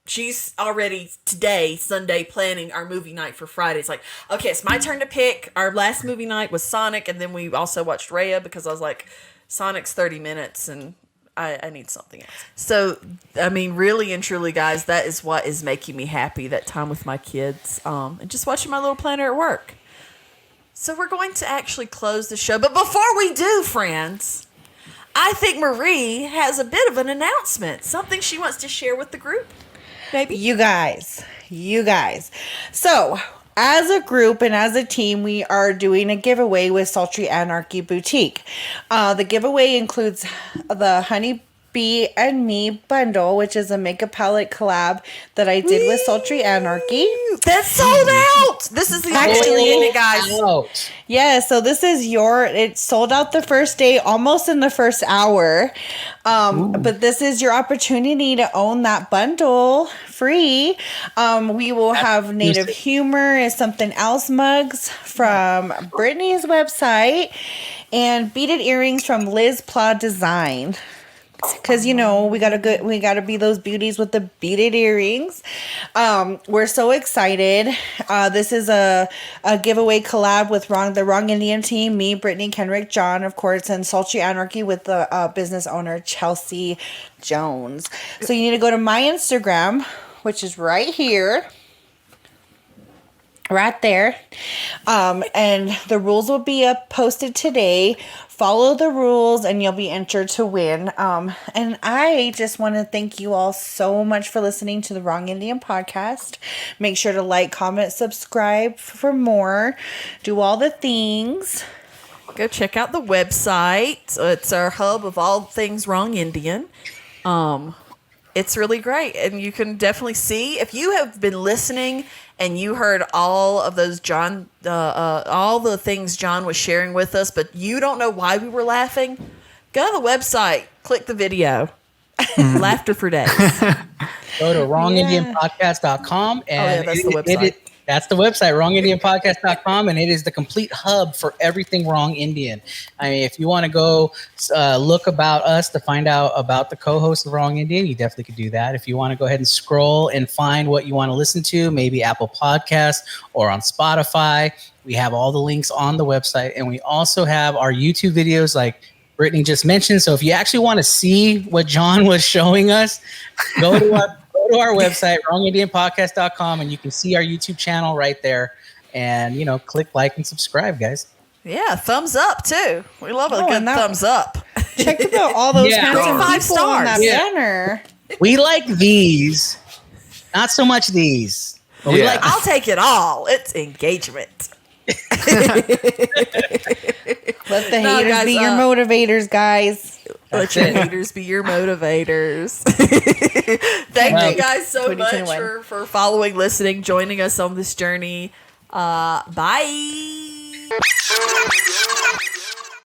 She's already today, Sunday, planning our movie night for Friday. It's like, okay, it's my turn to pick. Our last movie night was Sonic. And then we also watched Raya, because I was like, Sonic's 30 minutes and I need something else. So, I mean, really and truly, guys, that is what is making me happy, that time with my kids, and just watching my little planner at work. So we're going to actually close the show. But before we do, friends, I think Marie has a bit of an announcement, something she wants to share with the group. Maybe. You guys. So, as a group and as a team, we are doing a giveaway with Sultry Anarchy Boutique. The giveaway includes the Honey Bee and Me bundle, which is a makeup palette collab that I did with Sultry Anarchy. That's sold out. This is the opportunity, guys. Yeah, so this is it sold out the first day, almost in the first hour. But this is your opportunity to own that bundle free. We will have Native Humor and Something Else mugs from Brittany's website, and beaded earrings from Liz Pla Design. Because we gotta be those beauties with the beaded earrings. We're so excited. This is a giveaway collab with the Wrong Indian team, me, Brittany, Kenrick, John, of course, and Sultry Anarchy with the business owner Chelsea Jones. So you need to go to my Instagram, which is right here. Right there. And the rules will be posted today. Follow the rules and you'll be entered to win. And I just want to thank you all so much for listening to the Wrong Indian Podcast. Make sure to like, comment, subscribe for more. Do all the things. Go check out the website. It's our hub of all things Wrong Indian. It's really great. And you can definitely see, if you have been listening and you heard all of those all the things John was sharing with us, but you don't know why we were laughing, go to the website, click the video. Laughter for days. Go to wrongindianpodcast.com, and that's the website. That's the website, wrongindianpodcast.com, and it is the complete hub for everything Wrong Indian. I mean, if you want to go look about us to find out about the co-host of Wrong Indian, you definitely could do that. If you want to go ahead and scroll and find what you want to listen to, maybe Apple Podcasts or on Spotify, we have all the links on the website, and we also have our YouTube videos like Brittany just mentioned. So if you actually want to see what John was showing us, go to our website, wrongindianpodcast.com, and you can see our YouTube channel right there. And, click like and subscribe, guys. Yeah, thumbs up, too. We love a good thumbs up. Check out all those handsome 5 people on that stars. banner. We like these. Not so much these. But we like I'll take it all. It's engagement. Let the haters be your motivators, guys. Let your haters be your motivators. Thank you guys so much for following, listening, joining us on this journey. Bye.